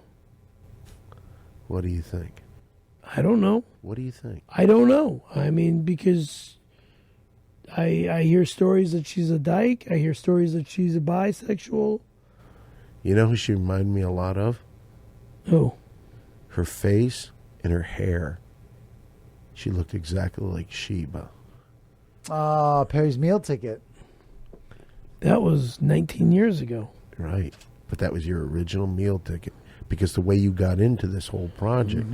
What do you think? I don't know. What do you think? I don't know. I mean, because I hear stories that she's a dyke. I hear stories that she's a bisexual. You know who she reminded me a lot of? Oh, Her face and her hair. She looked exactly like Sheba. Oh, Perry's meal ticket. that was 19 years ago. Right. But that was your original meal ticket. Because the way you got into this whole project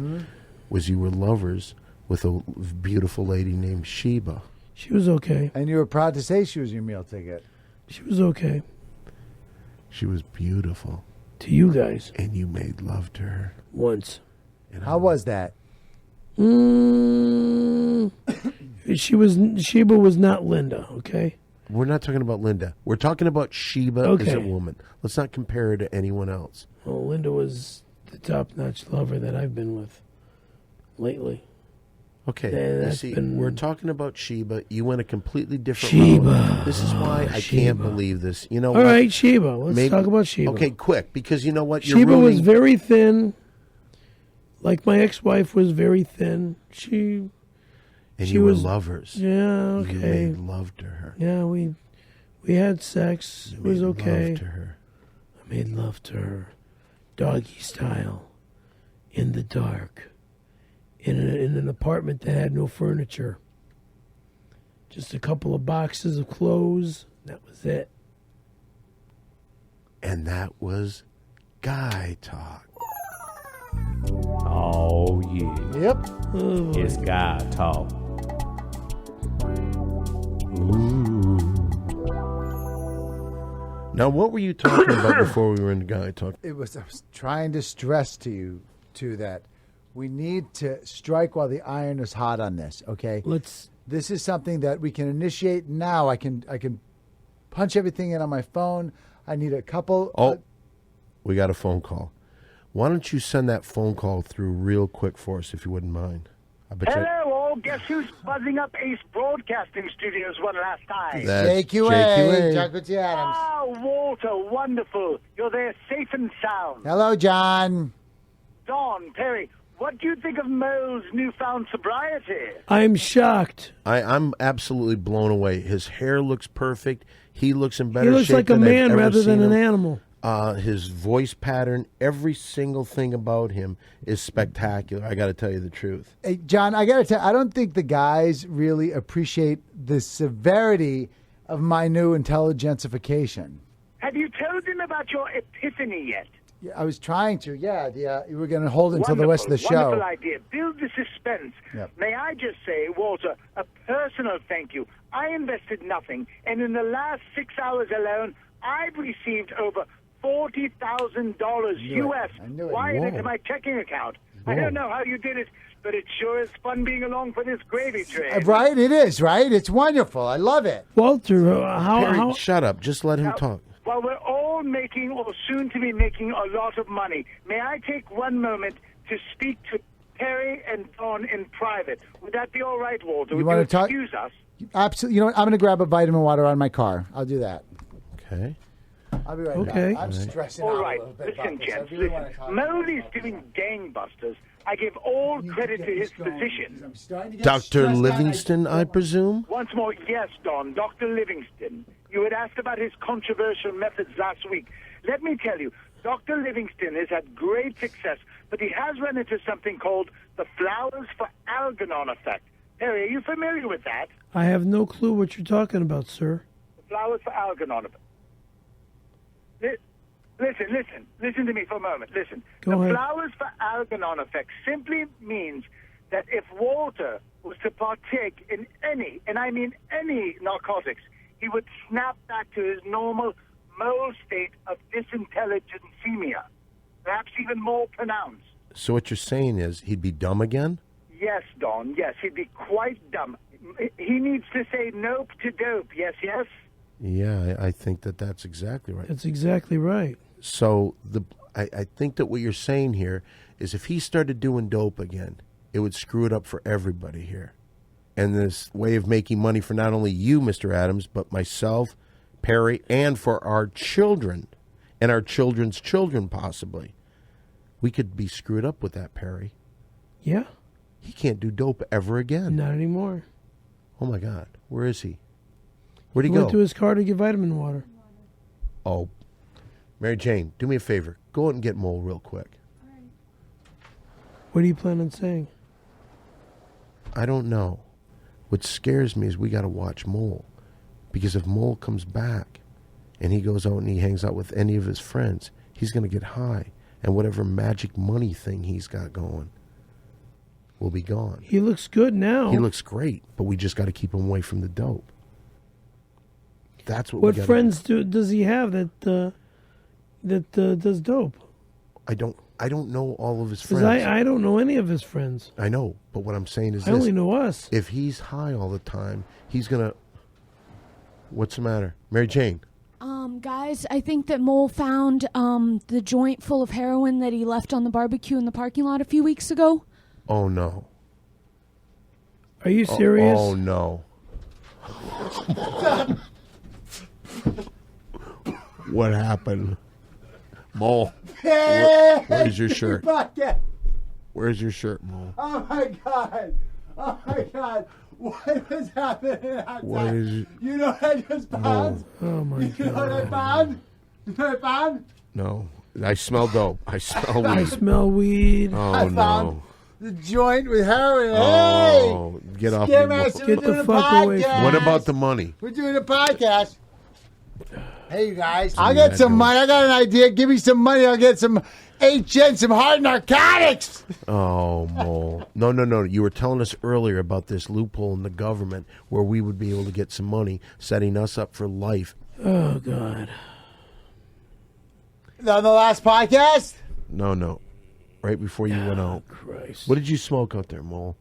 was you were lovers with a beautiful lady named Sheba. She was okay. And you were proud to say she was your meal ticket. She was okay. She was beautiful. To you guys, And you made love to her. once. And How was that? Sheba was not Linda, okay? We're not talking about Linda. We're talking about Sheba as Okay. a woman. Let's not compare her to anyone else. Well, Linda was the top-notch lover that I've been with lately. Okay, Yeah, you that's see, been- we're talking about Sheba. You went a completely different Sheba. route. This is why I Sheba. can't believe this. You know All what? right, Sheba. Let's Maybe- talk about Sheba. Okay, quick, because you know what? You're Sheba was ruining- very thin. Like my ex-wife was very thin. and she you were was- lovers. Yeah, You okay. made love to her. Yeah, we had sex. You It was made okay. love to her. I made love to her, doggy style, in the dark, in an apartment that had no furniture. Just a couple of boxes of clothes. That was it. And that was guy talk. Oh yeah, Yep. Oh, it's guy talk. Now, what were you talking about before we were in guy talk? I was trying to stress to you, too, that we need to strike while the iron is hot on this, okay? let's. This is something that we can initiate now. I can punch everything in on my phone. I need a couple. Oh, we got a phone call. Why don't you send that phone call through real quick for us, if you wouldn't mind? I bet you. Hello, guess who's buzzing up Ace Broadcasting Studios one last time? That's JQA, JQA. John Quincy Adams. Ah, Walter, wonderful. You're there safe and sound. Hello, John. Don, Perry, what do you think of Mo's newfound sobriety? I'm shocked. I'm absolutely blown away. His hair looks perfect. He looks in He better looks shape like a than I've man ever rather than seen an him. animal. his voice pattern, every single thing about him is spectacular. I got to tell you the truth. Hey, John, I got to tell you, I don't think the guys really appreciate the severity of my new intelligentsification. Have you told him about your epiphany yet? Yeah, I was trying to. Yeah, you were going to hold until the rest of the show. Wonderful idea. Build the suspense. Yep. May I just say, Walter, a personal thank you. I invested nothing, and in the last 6 hours alone, I've received over $40,000 U.S. I knew it. wired Whoa. into my checking account. Whoa. I don't know how you did it, but it sure is fun being along for this gravy train. Right? It is, right? It's wonderful. I love it. Walter, Perry, how shut up. Just let him talk. While we're all making, or soon to be making, a lot of money, may I take one moment to speak to Perry and Dawn in private? Would that be all right, Walter? Would wanna you talk- excuse us? Absolutely. You know what? I'm going to grab a vitamin water out of my car. I'll do that. Okay. I'll be right Okay. back. I'm stressing All out right, a little bit listen, about this. I gents, really want to listen. talk Mowgli's about this. doing gangbusters. I give all credit to his physician. I'm starting to get Dr. stressed out. Livingston, I presume? Once more, yes, Don, Dr. Livingston. You had asked about his controversial methods last week. Let me tell you, Dr. Livingston has had great success, but he has run into something called the flowers for Algernon effect. Harry, are you familiar with that? I have no clue what you're talking about, sir. The flowers for Algernon effect. Listen to me for a moment. Listen. Go the ahead. flowers for Algernon effect simply means that if Walter was to partake in any, and I mean any narcotics, he would snap back to his normal mole state of disintelligencemia, perhaps even more pronounced. So what you're saying is he'd be dumb again? Yes, Don, yes, he'd be quite dumb. He needs to say nope to dope, yes, yes? Yeah, I think that's exactly right. That's exactly right. So I think that what you're saying here is if he started doing dope again, it would screw it up for everybody here. And this way of making money for not only you, Mr. Adams, but myself, Perry, and for our children and our children's children, possibly. We could be screwed up with that, Perry. Yeah, He can't do dope ever again. not anymore. Oh, my God. Where is he? Where'd He he go? went to his car to get vitamin water. Oh, Mary Jane, do me a favor. Go out and get Mole real quick. What do you plan on saying? I don't know. What scares me is we got to watch Mole. Because if Mole comes back and he goes out and he hangs out with any of his friends, he's going to get high. And whatever magic money thing he's got going will be gone. He looks good now. He looks great, but we just got to keep him away from the dope. That's what What we gotta friends does he have that does dope? I don't know all of his 'Cause friends. I don't know any of his friends. I know, but what I'm saying is I this. only know us. If he's high all the time, he's going to... What's the matter? Mary Jane? Guys, I think that Mole found the joint full of heroin that he left on the barbecue in the parking lot a few weeks ago. Oh, no. Are you serious? Oh, no. What happened? Mole, where's your shirt? Where's your shirt, Mole? Oh my God! Oh my God! What is happening outside? What is... You know what I just found? Oh my You know what I god! found? You know what I found? No. I smell dope. I smell I weed. smell weed. Oh, I no. found the joint with heroin. Oh, get off me. Scare Mole. Master, Get we're the doing a fuck away from podcast. me. What about the money? We're doing a podcast. Hey, you guys. I'll Yeah, get some no. money. I got an idea. Give me some money. I'll get some HN, some hard narcotics. Oh, Mole. No. You were telling us earlier about this loophole in the government where we would be able to get some money, setting us up for life. Oh god! On the last podcast? No. Right before you went out. Christ! What did you smoke out there, Mole?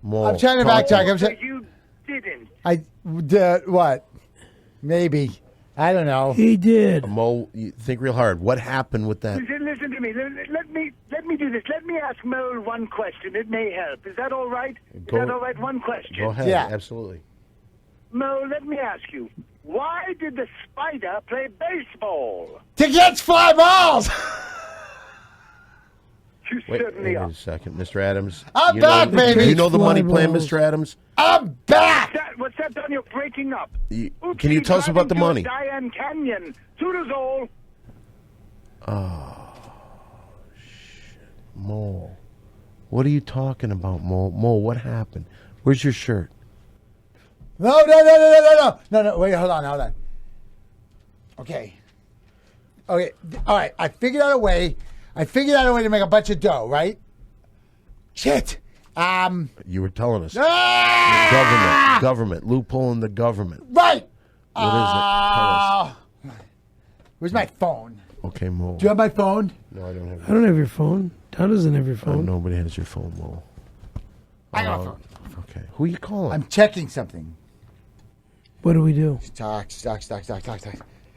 Mole. I'm trying to talk backtrack. I'm So trying. you didn't. What? Maybe. I don't know. He did. Mole, you think real hard. What happened with that? Listen to me. Let me do this. Let me ask Mole one question. It may help. Is that all right? Go- Is that all right? One question. Go ahead. Yeah. Absolutely. Mole, let me ask you. Why did the spider play baseball? To get fly balls. You Wait certainly a are. second, Mr. Adams. I'm you back, know, baby. You know the money Fly plan, balls. Mr. Adams? I'm back. What's that, Don? You're breaking up. Can you tell us about the money? Diane Canyon. Toodles all. Mole. What are you talking about, Mole? Mole, what happened? Where's your shirt? No. Wait, hold on. Okay. All right. I figured out a way to make a bunch of dough, right? Shit. You were telling us. Ah! Government. Loophole in the government. Right. What is it? Tell us. Where's my phone? Okay, Mole. Do you have my phone? No, I don't have I don't have your phone. Don doesn't have your phone. Nobody has your phone, Mole. I got a phone. Okay. Who are you calling? I'm checking something. What do we do? Talk.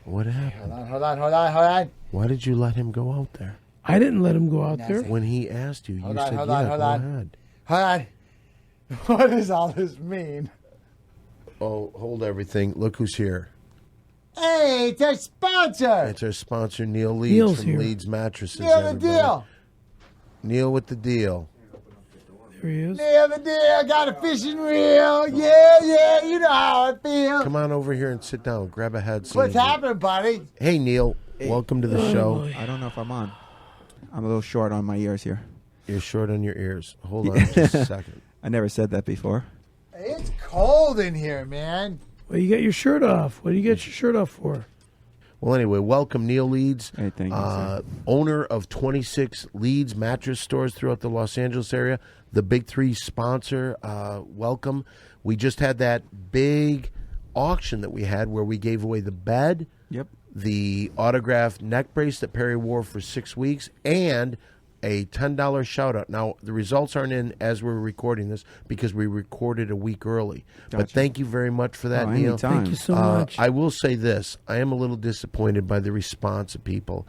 What happened? Hold on. Why did you let him go out there? I didn't let him go out there. When he asked you, Hold you on, said, hold yeah, on, go hold on. ahead. Hold on. What does all this mean? Oh, hold everything. Look who's here. Hey, it's our sponsor. It's our sponsor, Neil Leeds Neil's from here. Leeds Mattresses. Neil the everybody. deal. Neil with the deal. There he is. Neil the deal. Got a fishing reel. Yeah. You know how I feel. Come on over here and sit down. Grab a headset. What's happening, buddy? Hey, Neil. Welcome to the show. boy. I don't know if I'm on. I'm a little short on my ears here. You're short on your ears. Hold on just a second. I never said that before. It's cold in here, man. Well, you got your shirt off. What do you get your shirt off for? Well, anyway, welcome, Neil Leeds, Hey, thank you, sir. owner of 26 Leeds mattress stores throughout the Los Angeles area, the Big Three sponsor. Welcome. We just had that big auction that we had where we gave away the bed, Yep. the autographed neck brace that Perry wore for 6 weeks, and a $10 shout out. Now, the results aren't in as we're recording this because we recorded a week early. But Gotcha. thank you very much for that, Neil. anytime. Thank you so much. I will say this. I am a little disappointed by the response of people.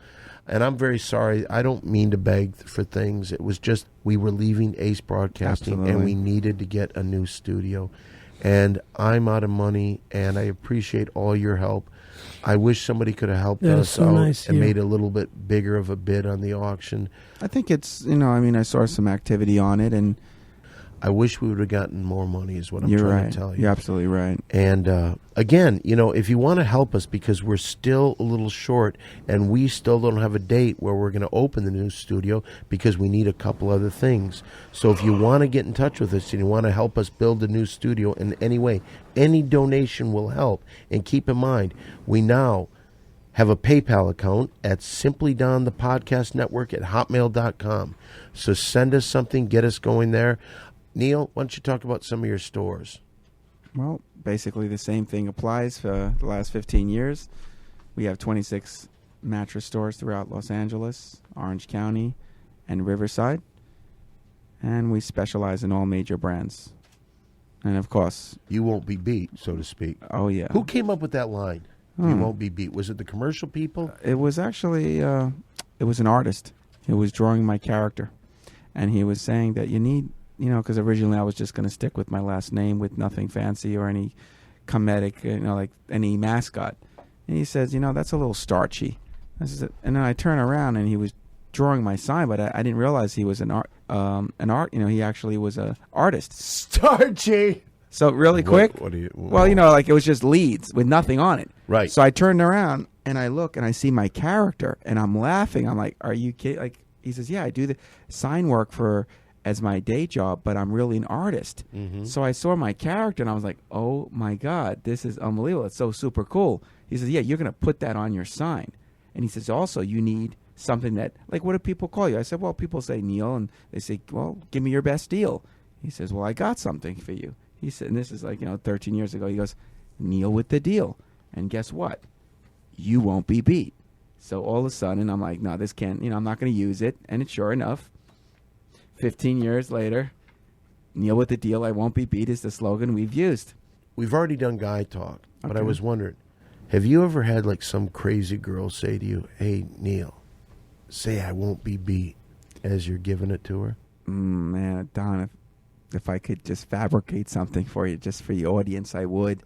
And I'm very sorry. I don't mean to beg for things. It was just we were leaving Ace Broadcasting and Absolutely. we needed to get a new studio. And I'm out of money, and I appreciate all your help. I wish somebody could have helped That is us so out nice of and you. made a little bit bigger of a bid on the auction. I think it's, I saw some activity on it, and I wish we would have gotten more money is what I'm you're trying right. to tell you. You're absolutely right. And again, if you want to help us because we're still a little short and we still don't have a date where we're going to open the new studio because we need a couple other things. So if you want to get in touch with us and you want to help us build a new studio in any way, any donation will help. And keep in mind, we now have a PayPal account at Simply Don the Podcast Network at hotmail.com. So send us something, get us going there. Neil, why don't you talk about some of your stores? Well, basically the same thing applies for the last 15 years. We have 26 mattress stores throughout Los Angeles, Orange County, and Riverside. And we specialize in all major brands. And of course, You won't be beat, so to speak. oh yeah. Who came up with that line? You won't be beat. Was it the commercial people? It was actually, it was an artist who was drawing my character. And he was saying that you need, because originally I was just going to stick with my last name with nothing fancy or any comedic, like any mascot. And he says, that's a little starchy. And then I turn around and he was drawing my sign, but I didn't realize he was an art, he actually was an artist. Starchy. So really quick, What do you? well, like it was just Leeds with nothing on it. Right. So I turned around and I look and I see my character and I'm laughing. I'm like, "Are you kidding?" Like he says, "Yeah, I do the sign work as my day job, but I'm really an artist." Mm-hmm. So I saw my character and I was like, "Oh my God, this is unbelievable! It's so super cool." He says, "Yeah, you're gonna put that on your sign," and he says, "Also, you need something that, like, what do people call you?" I said, "Well, people say Neil, and they say, well, give me your best deal." He says, "Well, I got something for you." He said, and this is like 13 years ago. He goes, "Neil with the deal," and guess what? You won't be beat. So all of a sudden, I'm like, "No, this can't. I'm not going to use it." And it's sure enough. 15 years later, Neil with the deal, I won't be beat is the slogan we've used. We've already done guy talk, but I Okay. was wondering, have you ever had like some crazy girl say to you, "Hey, Neil, say I won't be beat," as you're giving it to her? Man, Don, if I could just fabricate something for you, just for the audience, I would.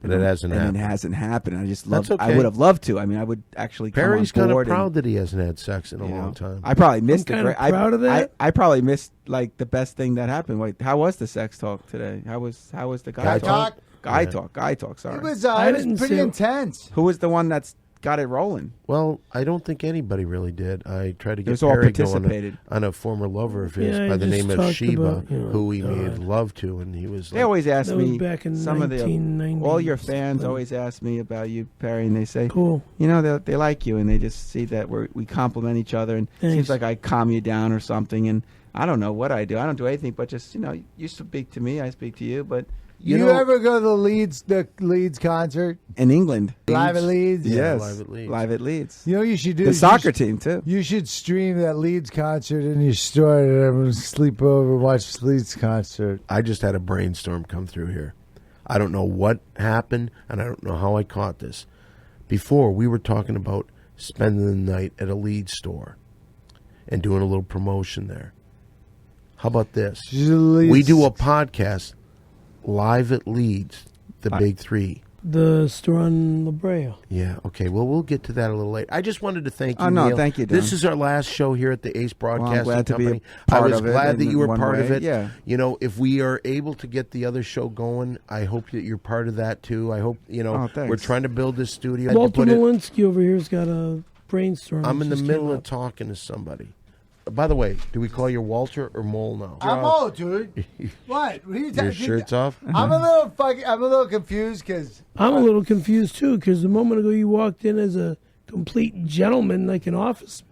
But it hasn't and happened. it hasn't happened. I just That's love. okay. I would have loved to. I mean, I would actually come Perry's on kind of board. proud that he hasn't had sex in a long time. I probably missed I'm it. kinda proud of that. I probably missed like the best thing that happened. Wait, how was the sex talk today? How was the guy Guy talk? talk? Guy Yeah. talk. Guy talk. Sorry. It was I it was didn't pretty see- intense. Who was the one that's got it rolling. Well, I don't think anybody really did. I tried to It get was all Perry going participated. on a former lover of his Yeah, by I the just name of talked Sheba, about, who he made God. love to, and he was They like, always ask That was me. back in Some of the 1990 all your fans something. always ask me about you, Perry, and they say, Cool. you know, they like you, and they just see that we compliment each other, and it Thanks. seems like I calm you down or something. And I don't know what I do. I don't do anything but just, you speak to me, I speak to you. But You know- ever go to the Leeds concert? in England, Live at Leeds? Yeah, yes, Live at Leeds. Live at Leeds. You know what you should do? The is soccer team too. You should stream that Leeds concert in your store and everyone sleep over and watch the Leeds concert. I just had a brainstorm come through here. I don't know what happened, and I don't know how I caught this. Before, we were talking about spending the night at a Leeds store and doing a little promotion there. How about this? Leeds. We do a podcast live at Leeds, the Big Three. The store on La Brea. Yeah, okay. Well, we'll get to that a little later. I just wanted to thank you, Oh, no, Neil. thank you, Don. This is our last show here at the Ace Broadcasting glad to be a Company. part I was of it glad that in you were one part of way, it. yeah. If we are able to get the other show going, I hope that you're part of that too. I hope, Oh, thanks. we're trying to build this studio. Walter Malinsky over here's got a brainstorm. I'm in the Just middle came of up. talking to somebody. By the way, do we call you Walter or Mole now? I'm old, dude. What? What are you Your talking- shirt's off? I'm a little confused because I'm a little confused too because a moment ago you walked in as a complete gentleman, like an office.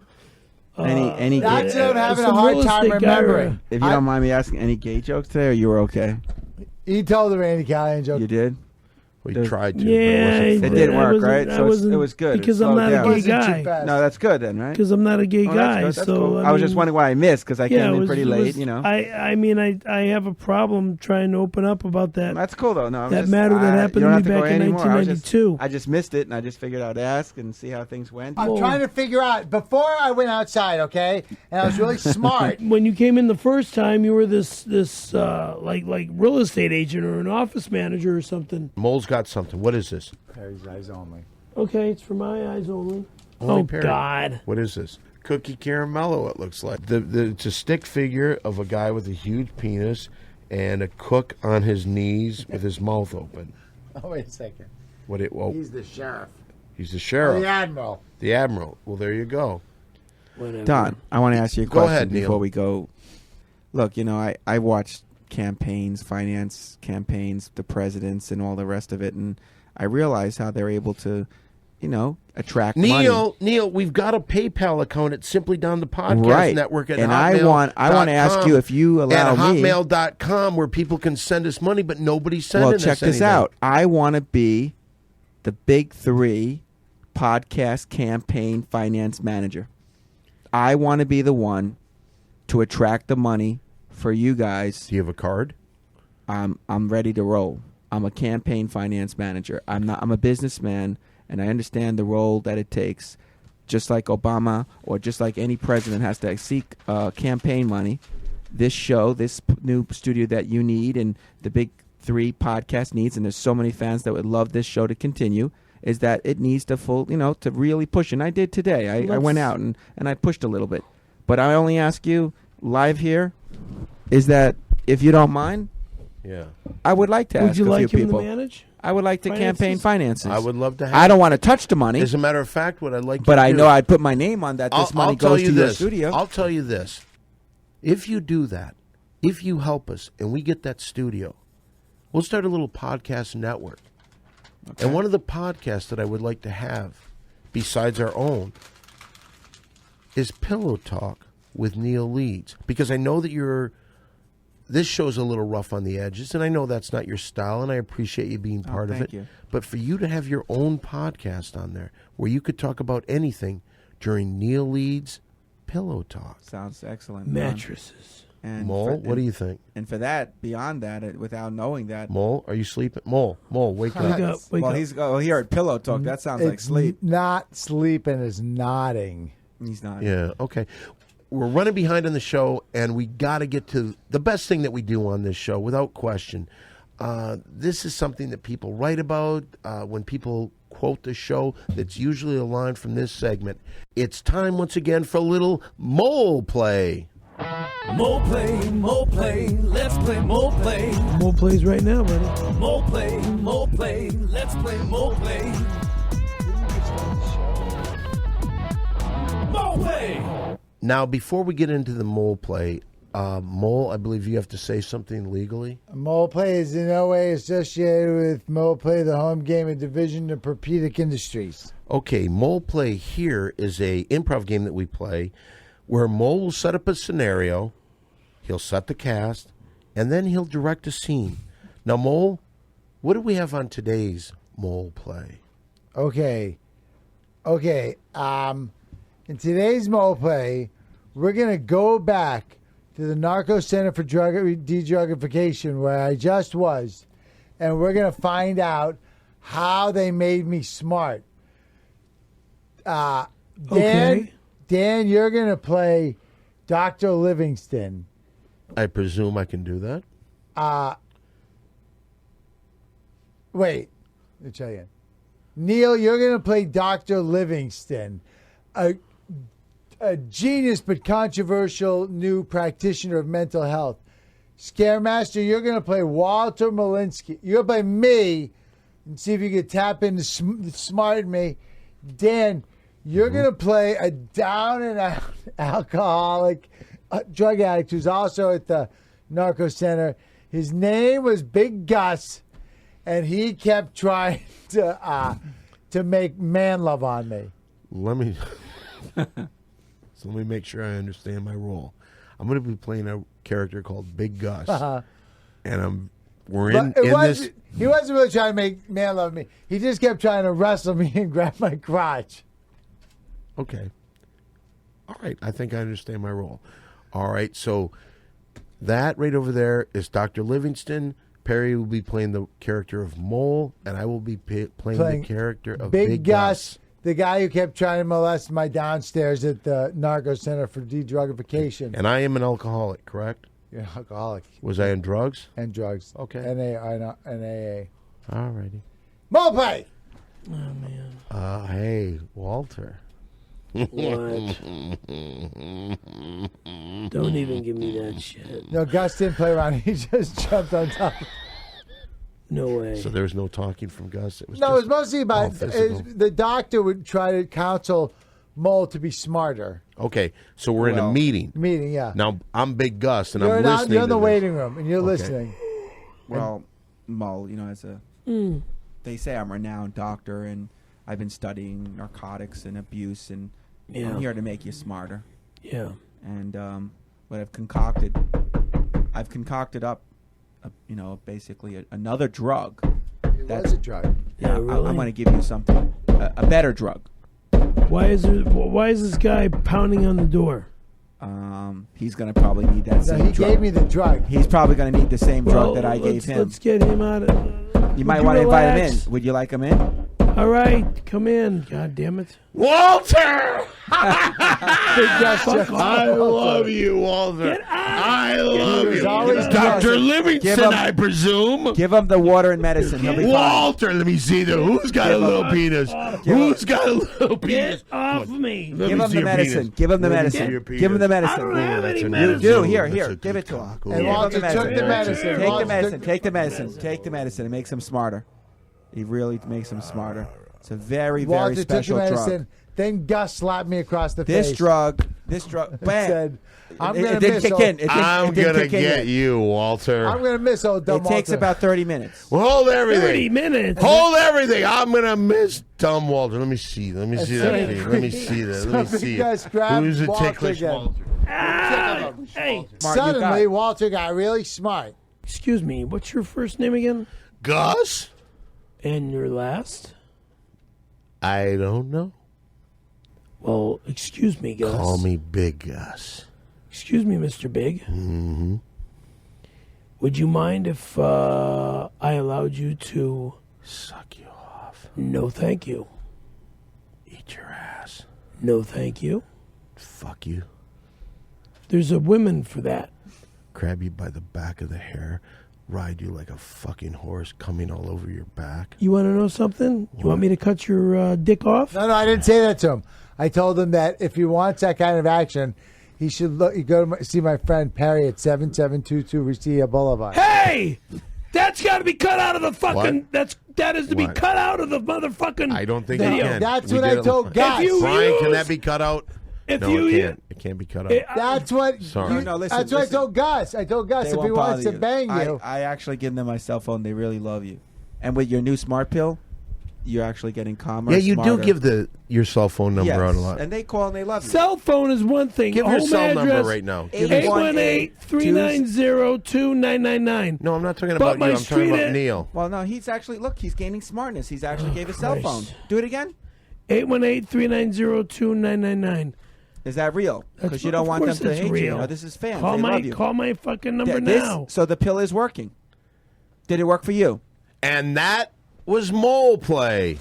Any that's gay, what I'm having a some hard real time estate guy or remembering. if you don't mind me asking, any gay jokes today, or you were okay? He told the Randy Callahan joke. You did. We There's- tried to. Yeah, but it It wasn't didn't fun. work, wasn't- right? I So wasn't- it was good. It because I'm slowed not down. a gay Wasn't too guy. fast. No, that's good then, right? Because I'm not a gay Oh, guy, that's good. That's so cool. I, I was just mean, wondering why I missed because I yeah, came it in was- pretty it late. was- I mean, I have a problem trying to open up about that. That's cool though. No, I'm That just, matter that happened you to don't me have to go back in anymore. I was just- 1992. I just missed it, and I just figured I'd ask and see how things went. I'm trying to figure out before I went outside, okay? And I was really smart. When you came in the first time, you were this like real estate agent or an office manager or something. Mole's got something. What is this? Perry's eyes only. Okay, it's for my eyes only. Only Oh Perry. God! What is this? Cookie Caramello, it looks like. It's a stick figure of a guy with a huge penis and a cook on his knees with his mouth open. Oh, wait a second. He's the sheriff. the sheriff. The admiral. The admiral. Well, there you go. Whatever. Don, I want to ask you a Go question ahead, Neil. before we go. Look, I watched campaigns, finance campaigns, the presidents, and all the rest of it, and I realize how they're able to, attract money. Neil, we've got a PayPal account at Simply Down the Podcast Right. Network at And I want to ask you if you allow at me hotmail.com where people can send us money, but nobody's sending Well, us check this anything. out. I want to be the Big Three podcast campaign finance manager. I want to be the one to attract the money for you guys. Do you have a card? I'm ready to roll. I'm a campaign finance manager. I'm a businessman, and I understand the role that it takes. Just like Obama or just like any president has to seek campaign money, this show, this new studio that you need and the Big Three podcast needs, and there's so many fans that would love this show to continue, is that it needs to to really push. And I did today. I went out and I pushed a little bit. But I only ask you live here is that if you don't mind, Yeah. I would like to Would ask you a like few him people. to manage? I would like to campaign finances. I would love to have I don't want to touch the money, As a matter of fact, what I'd like but you to I do, know I'd put my name on that. This I'll money tell goes you to your this. studio. I'll tell you this. If you do that, if you help us and we get that studio, we'll start a little podcast network. Okay. And one of the podcasts that I would like to have, besides our own, is Pillow Talk with Neil Leeds. Because I know that this show's a little rough on the edges, and I know that's not your style, and I appreciate you being part of thank it. you. But for you to have your own podcast on there where you could talk about anything during Neil Leeds' Pillow Talk. Sounds excellent. Mattresses. And Mole, what do you think? And for that, beyond that, without knowing that, Mole, are you sleeping? Mole, wake Wake up. up! Wake well, up! he's he heard pillow talk. That sounds like It's sleep. Not sleeping, is nodding. He's not. Yeah, okay. We're running behind on the show, and we got to get to the best thing that we do on this show, without question. This is something that people write about when people quote the show. That's usually a line from this segment. It's time once again for a little mole play. More play, let's play more play. More plays right now, buddy. More play, let's play more play. Didn't you start the show? Now, before we get into the mole play, Mole, I believe you have to say something legally. Mole play is in no way associated with Mole play, the home game and division of Perpedic Industries. Okay, Mole play here is a improv game that we play where Mole will set up a scenario, he'll set the cast, and then he'll direct a scene. Now, Mole, what do we have on today's Mole play? Okay. In today's Mole play, we're going to go back to the Narco Center for De-Drugification, where I just was, and we're going to find out how they made me smart. Dan, you're going to play Dr. Livingston. I presume I can do that? Wait, let me tell you. Neil, you're going to play Dr. Livingston, a genius but controversial new practitioner of mental health. Scaremaster, you're going to play Walter Malinsky. You're going to play me and see if you can tap into smart me. Dan, you're going to play a down-and-out alcoholic drug addict who's also at the Narco Center. His name was Big Gus, and he kept trying to make man love on me. Let me make sure I understand my role. I'm going to be playing a character called Big Gus, and we're in this. He wasn't really trying to make man love me. He just kept trying to wrestle me and grab my crotch. Okay. All right. I think I understand my role. All right. So that right over there is Dr. Livingston. Perry will be playing the character of Mole, and I will be playing the character of Big Gus. The guy who kept trying to molest my downstairs at the Narco Center for De-Drugification. And I am an alcoholic, correct? You're an alcoholic. Was I on drugs? And drugs. Okay. NAA. All righty. Mole play! Oh, man. Hey, Walter. What? Don't even give me that shit. No, Gus didn't play around. He just jumped on top. No way. So there was no talking from Gus? It was No, it was mostly about the doctor would try to counsel Mole to be smarter. Okay, so we're in a meeting. Meeting, yeah. Now, I'm Big Gus, and I'm listening You're in the to this. waiting room, and you're listening. Well, Mole, as they say, I'm a renowned doctor, and I've been studying narcotics and abuse, and I'm here to make you smarter. Yeah. And what I've concocted up, basically another drug. It was a drug. Yeah, really? I'm going to give you something, a better drug. Why is this guy pounding on the door? He's going to probably need that same He drug. gave me the drug. He's probably going to need the same drug that I gave him. Let's get him out of. You might want to invite him in. Would you like him in? All right, come in. God damn it, Walter! Fuck I off. love you, Walter. Get out. I love was you. always Dr. good. Livingston, Give him- I presume. Give him the water and medicine. He'll be fine. Walter, let me see who's got a little penis. Who's got a little penis? Get off me. Let Give me him see the your medicine. penis. Give him the Let me see medicine. your Give him the penis. I don't medicine. have any That's a medicine. You do. That's Here. a Give it to good him. cock. And Give him Walter the took the medicine. medicine. Take the Walter medicine. took- Take the medicine. Take the medicine. It makes him smarter. It really makes him smarter. It's a very, very Walter took the special medicine. drug. Then Gus slapped me across the This face. drug, and bam. said, I'm It going to didn't miss. kick in. It didn't I'm kick gonna in get yet. you, Walter. I'm going to miss old dumb It takes Walter. about 30 minutes. Well, hold 30 everything. minutes. Hold everything. I'm gonna miss dumb Walter. Let me see. Let me see that. right. Thing. Let me see that. Let me So see you guys it. grab Who's a Walter ticklish again. Walter? Ah, hey, Smart, you got Suddenly, it. Walter got really smart. excuse me. What's your first name again? Gus? And your last? I don't know. Well, excuse me, Gus. Call me Big Gus. Excuse me, Mr. Big. Mm-hmm. Would you mind if I allowed you to? Suck you off. No, thank you. Eat your ass. No, thank you. Fuck you. There's a woman for that. Grab you by the back of the hair. Ride you like a fucking horse coming all over your back. You want to know something? You want me to cut your dick off? No, I didn't say that to him. I told him that if he wants that kind of action, he should see my friend Perry at 7722 Reseda Boulevard. Hey! That's got to be cut out of the fucking. What? That is to be What? cut out of the motherfucking. I don't think video. it can. That's We what I did it- told Gus. If you- Brian, can use- that be cut out? If No, it can't be cut off. That's what. Sorry. No, listen, that's what listen. I told Gus. I told Gus They if won't he wants bother to bang you. I actually give them my cell phone. They really love you. And with your new smart pill, you're actually getting calmer. Yeah, you smarter. do give your cell phone number Yes. out a lot. And they call and they love you. Cell phone is one thing. Give your Home cell address, number right now. Give your- 818-390-2999. No, I'm not talking But about my you. I'm talking street about ad- Neil. Well, no, he's actually, look, he's gaining smartness. He's actually gave his cell Christ. phone. Do it again. 818-390-2999. Is that real? Because That's- you don't of want them course to it's hate you. real. You know, this is fans. Call they my love you. call my fucking number This- now. So the pill is working. Did it work for you? And that was Mole Play.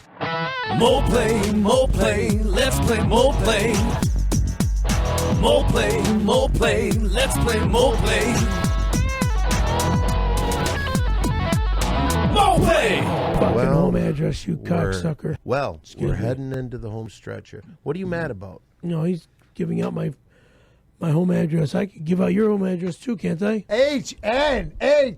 More play, let's play more play. More play, let's play more play. More play! Fucking Well, home address, you cocksucker. We're heading into the home stretcher. What are you mad about? No, he's giving out my home address. I could give out your home address too, can't I? HN. You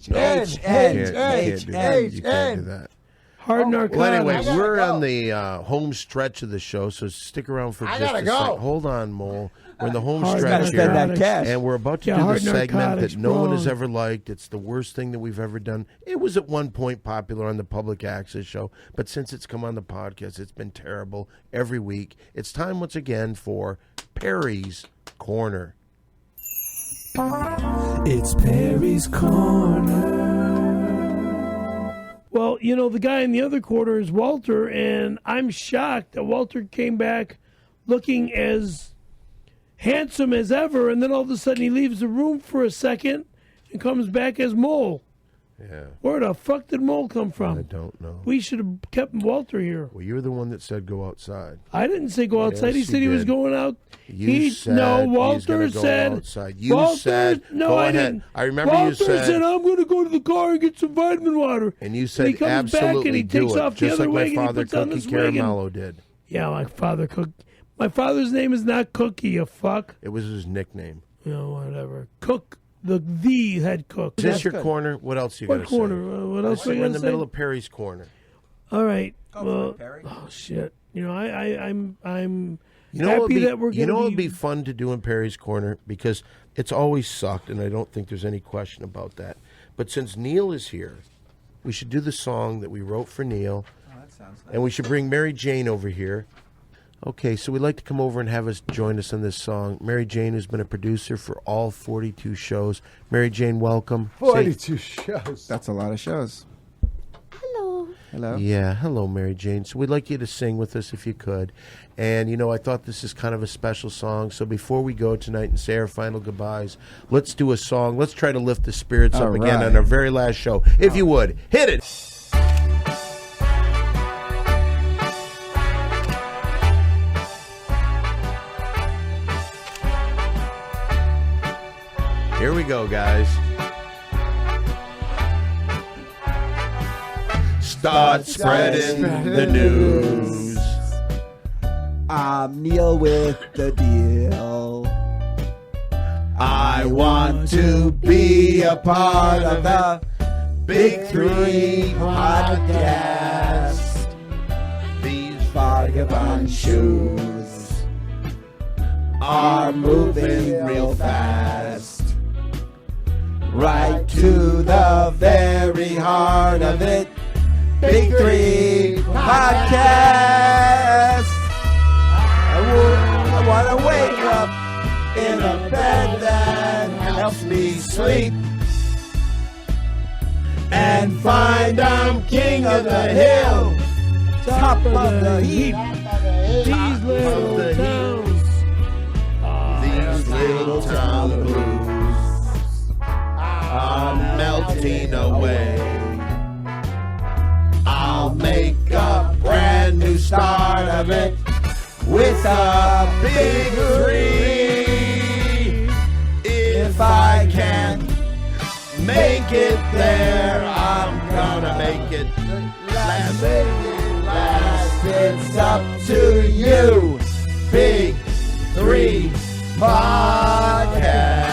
can't do that. Hard narcotics. Well, anyway, I gotta we're go. on the home stretch of the show, so stick around for I just gotta a go. sec. Hold on, Mole. We're in the home Hard stretch Gotta here. spend that narcotics. cash. And we're about to Yeah, do the hard segment narcotics, that no one has bro. ever liked. It's the worst thing that we've ever done. It was at one point popular on the public access show, but since it's come on the podcast, it's been terrible every week. It's time once again for Perry's Corner. It's Perry's Corner. Well, you know, the guy in the other corner is Walter, and I'm shocked that Walter came back looking as handsome as ever, and then all of a sudden he leaves the room for a second and comes back as Mole. Yeah, Where the fuck did Mole come from? I don't know. We should have kept Walter here. Well, you're the one that said go outside. I didn't say go outside. Yes, he said you he was did. going out. You said no. he's Walter gonna go said. outside. You Walter, said, no, go I ahead. didn't. I remember Walter you said I'm going to go to the car and get some vitamin water. And you he said comes back absolutely and he do takes it, off the just other like my wing and he father puts on Cookie this wing and- Caramello did. Yeah, my father Cook. My father's name is not Cookie. You fuck. It was his nickname. You know, whatever. Cook. The head cook. Is this your corner? What else you got What to say? corner? What else We're are you in going the to say? middle of Perry's Corner. All right. Go for Well, it, Perry. oh shit. You know, I'm You know what would happy be, that we're you know going what to would be fun to do in Perry's Corner? Because it's always sucked, and I don't think there's any question about that. But since Neil is here, we should do the song that we wrote for Neil, Oh, that sounds nice. and we should bring Mary Jane over here. Okay, so we'd like to come over and have us join us in this song. Mary Jane, who's been a producer for all 42 shows. Mary Jane, welcome. 42 shows. That's a lot of shows. Hello. Hello? Yeah, hello, Mary Jane. So we'd like you to sing with us if you could. And, you know, I thought this is kind of a special song. So before we go tonight and say our final goodbyes, let's do a song. Let's try to lift the spirits All up again right. on our very last show. If you would, hit it. Here we go, guys. Start spreading the news. I'm Neil with the deal. I want to be a part of the Big Three podcast. These vagabond shoes are moving real fast. Right to the very heart of it. Big Three podcast. I want to wake up in a bed that helps me sleep and find I'm king of the hill, top of the heap. These little the towns. These little town blues are melting away. I'll make a brand new start of it with a Big Three. If I can make it there, I'm gonna make it last. It's up to you, Big Three podcast.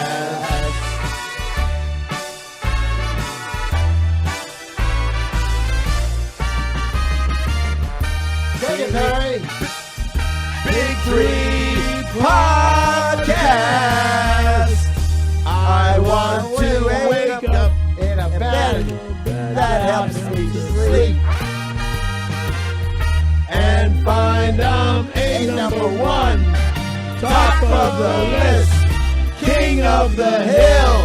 Take it, Perry. Big Three podcast. of the list, king of the hill.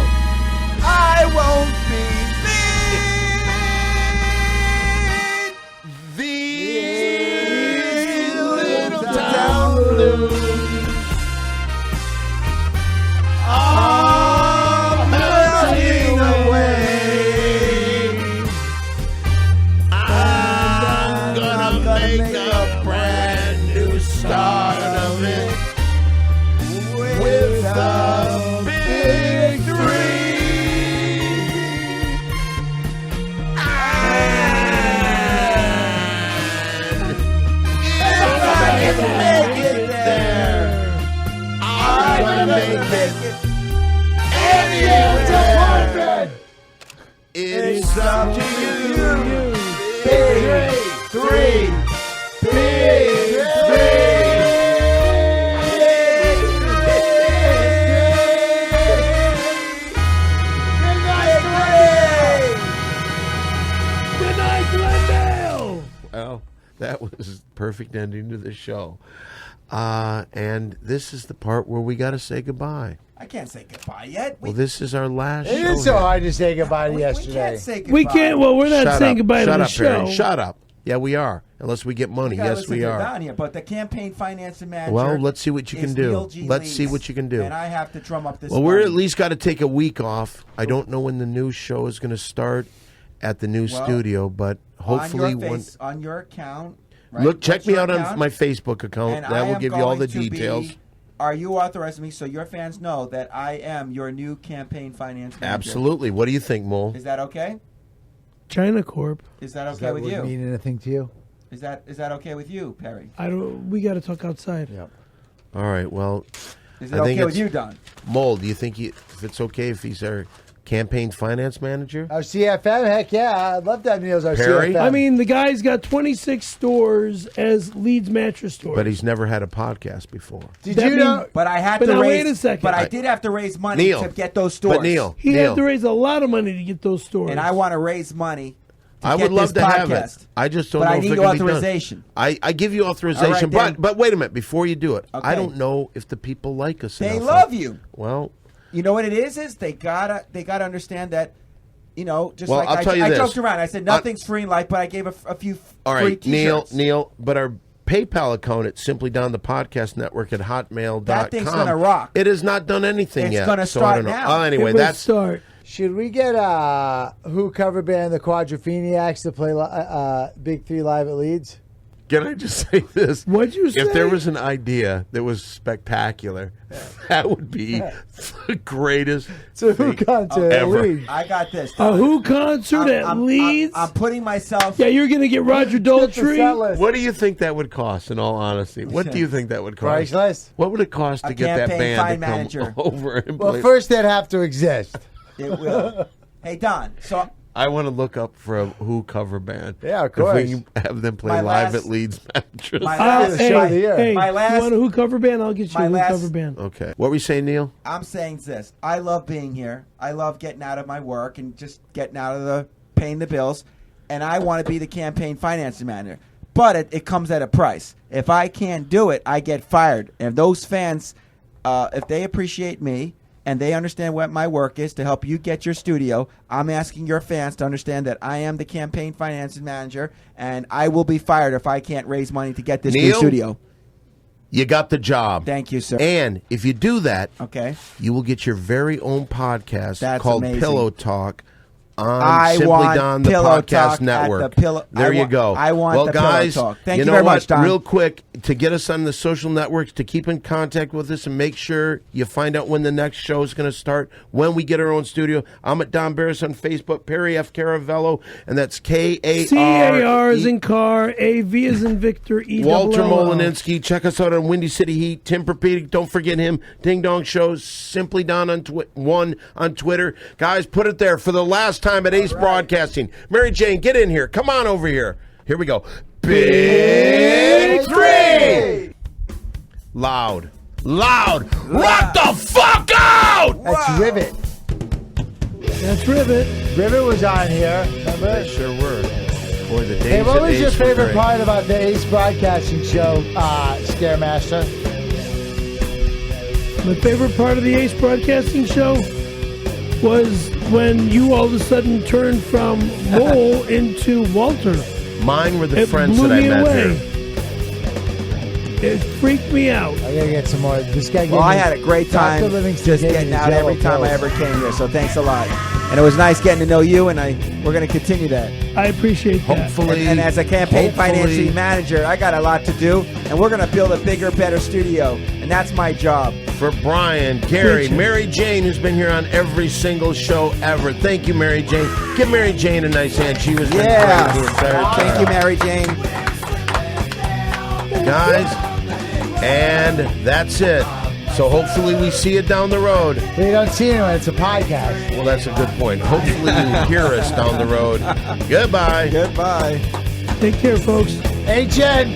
I won't be The little town blues are melting away. I'm gonna make a brand new start of it with a big three. If I can make it there, I'm gonna make it anywhere. It's up to you. Big three. Big three. Good night, Glendale. Well, that was perfect ending to the show. And this is the part where we got to say goodbye. I can't say goodbye yet. Well, this is our last It show. is so here. hard to say goodbye to We yesterday. can't say goodbye. We can't. Well, we're not Shut saying up. goodbye Shut to the up, show. Perry. Shut up. Yeah, we are. Unless we get money. You gotta Yes, listen we to are. Don here, but the campaign finance and manager. Well, let's see what you can is do. Neil G. Let's see Leeds, what you can do. And I have to drum up this. Well, we're money. at least got to take a week off. I don't know when the new show is going to start at the new Well, studio, but hopefully on your, when on your account. Right? look, check What's me your out on account? my Facebook account. And That I will am give you all going the to be- details. Are you authorizing me so your fans know that I am your new campaign finance manager? Absolutely. What do you think, Mole? Is that okay? China Corp. Is that okay That with would you? mean anything to you? Is that okay with you, Perry? I don't. We got to talk outside. Yep. All right. Well, Is I it think okay with it's- you, Don? Mole, do you think if it's okay if he's our campaign finance manager? Our CFM, heck yeah. I'd love to have Neil's our Perry? CFM. I mean, the guy's got 26 stores as Leeds mattress stores. But he's never had a podcast before. did that you mean- know? But I had But to now, raise. wait a second. But I did have to raise money Neil. to get those stores. But Neil, he Neil, had to raise a lot of money to get those stores. and I want to raise money. To I get would love this to have it. podcast. I just don't But know I if need it can be done. authorization. I give you authorization, All right, then. but wait a minute before you do it. I Okay. don't know if the people like us. They enough. love you. Well, You know what it is? They gotta understand that. You know, just Well, like I'll tell you I this. joked around. I said nothing's free in life, but I gave a few all free right, T-shirts. Neil. But our PayPal account at Simply Down the Podcast Network at hotmail.com. That thing's gonna rock. It has not done anything It's yet. gonna so start I don't know. now. Oh, anyway, It will that's start. Should we get Who cover band the Quadropheniacs to play Big Three live at Leeds? Can I just say this? What'd you say? If there was an idea that was spectacular, that would be the greatest So Who thing concert at ever. Leeds? I got this. A Who concert at Leeds? I'm putting myself. Yeah, you're going to get Roger Get the set Daltrey. list. What do you think that would cost, in all honesty? What do you think that would cost? Priceless? What would it cost A to get that campaign band to fine come manager. over and Well, play? first they'd have to exist. It will. Hey Don. So I want to look up for a Who cover band. Yeah, of If we course. can have them play My live last- at Leeds matches. my I'll, last, the show of the year. hey, My you last- want a Who cover band? I'll get you my a Who last- cover band. Okay. What were you saying, Neil? I'm saying this. I love being here. I love getting out of my work and just getting out of the paying the bills. And I want to be the campaign financing manager. But it comes at a price. If I can't do it, I get fired. And if those fans, if they appreciate me and they understand what my work is to help you get your studio, I'm asking your fans to understand that I am the campaign financing manager, and I will be fired if I can't raise money to get this new Neil? studio. You got the job. Thank you, sir. And if you do that, Okay. you will get your very own podcast That's called amazing. Pillow Talk on I Simply want Don the Pillow Podcast Talk at Network. the Pillow- There I you want- go. I want well, the Pillow guys, Talk. Thank you know very what? much, Don. Real quick, to get us on the social networks, to keep in contact with us and make sure you find out when the next show is going to start, when we get our own studio. I'm at Don Barris on Facebook, Perry F. Caravello, and that's K-A-R. CAR is in car, AV is in Victor, E Walter double L. Molininski. Check us out on Windy City Heat. Tim Perpedic, don't forget him. Ding Dong Shows. Simply Don on one on Twitter. Guys, put it there for the last time at Ace Broadcasting. Mary Jane, get in here. Come on over here. Here we go. Big Three. Loud. Loud. Rock the fuck out! That's Rivet. That's Rivet. Rivet was on here. Remember? They sure were. Boy, the days Hey, what at was your Ace were favorite great. part about the Ace Broadcasting Show, Scaremaster? My favorite part of the Ace Broadcasting Show was when you all of a sudden turned from Mole into Walter. Mine were the It friends blew that I me met away. here. It freaked me out. I gotta get some more. This guy. Well, I had a great time Dr. Livingston just gave me getting the out Jello every time I pills. ever came here. So thanks a lot, and it was nice getting to know you. And we're going to continue that. I appreciate that. Hopefully, And as a campaign hopefully- financing manager, I got a lot to do, and we're going to build a bigger, better studio, and that's my job. for Brian, Gary, Great show. Mary Jane, who's been here on every single show ever. Thank you, Mary Jane. Give Mary Jane a nice hand. She was great the entire time. Thank you, Mary Jane. Guys, and that's it. So hopefully we see you down the road. You don't see anyone. It's a podcast. Well, that's a good point. Hopefully you hear us down the road. Goodbye. Goodbye. Take care, folks. Hey, Jen.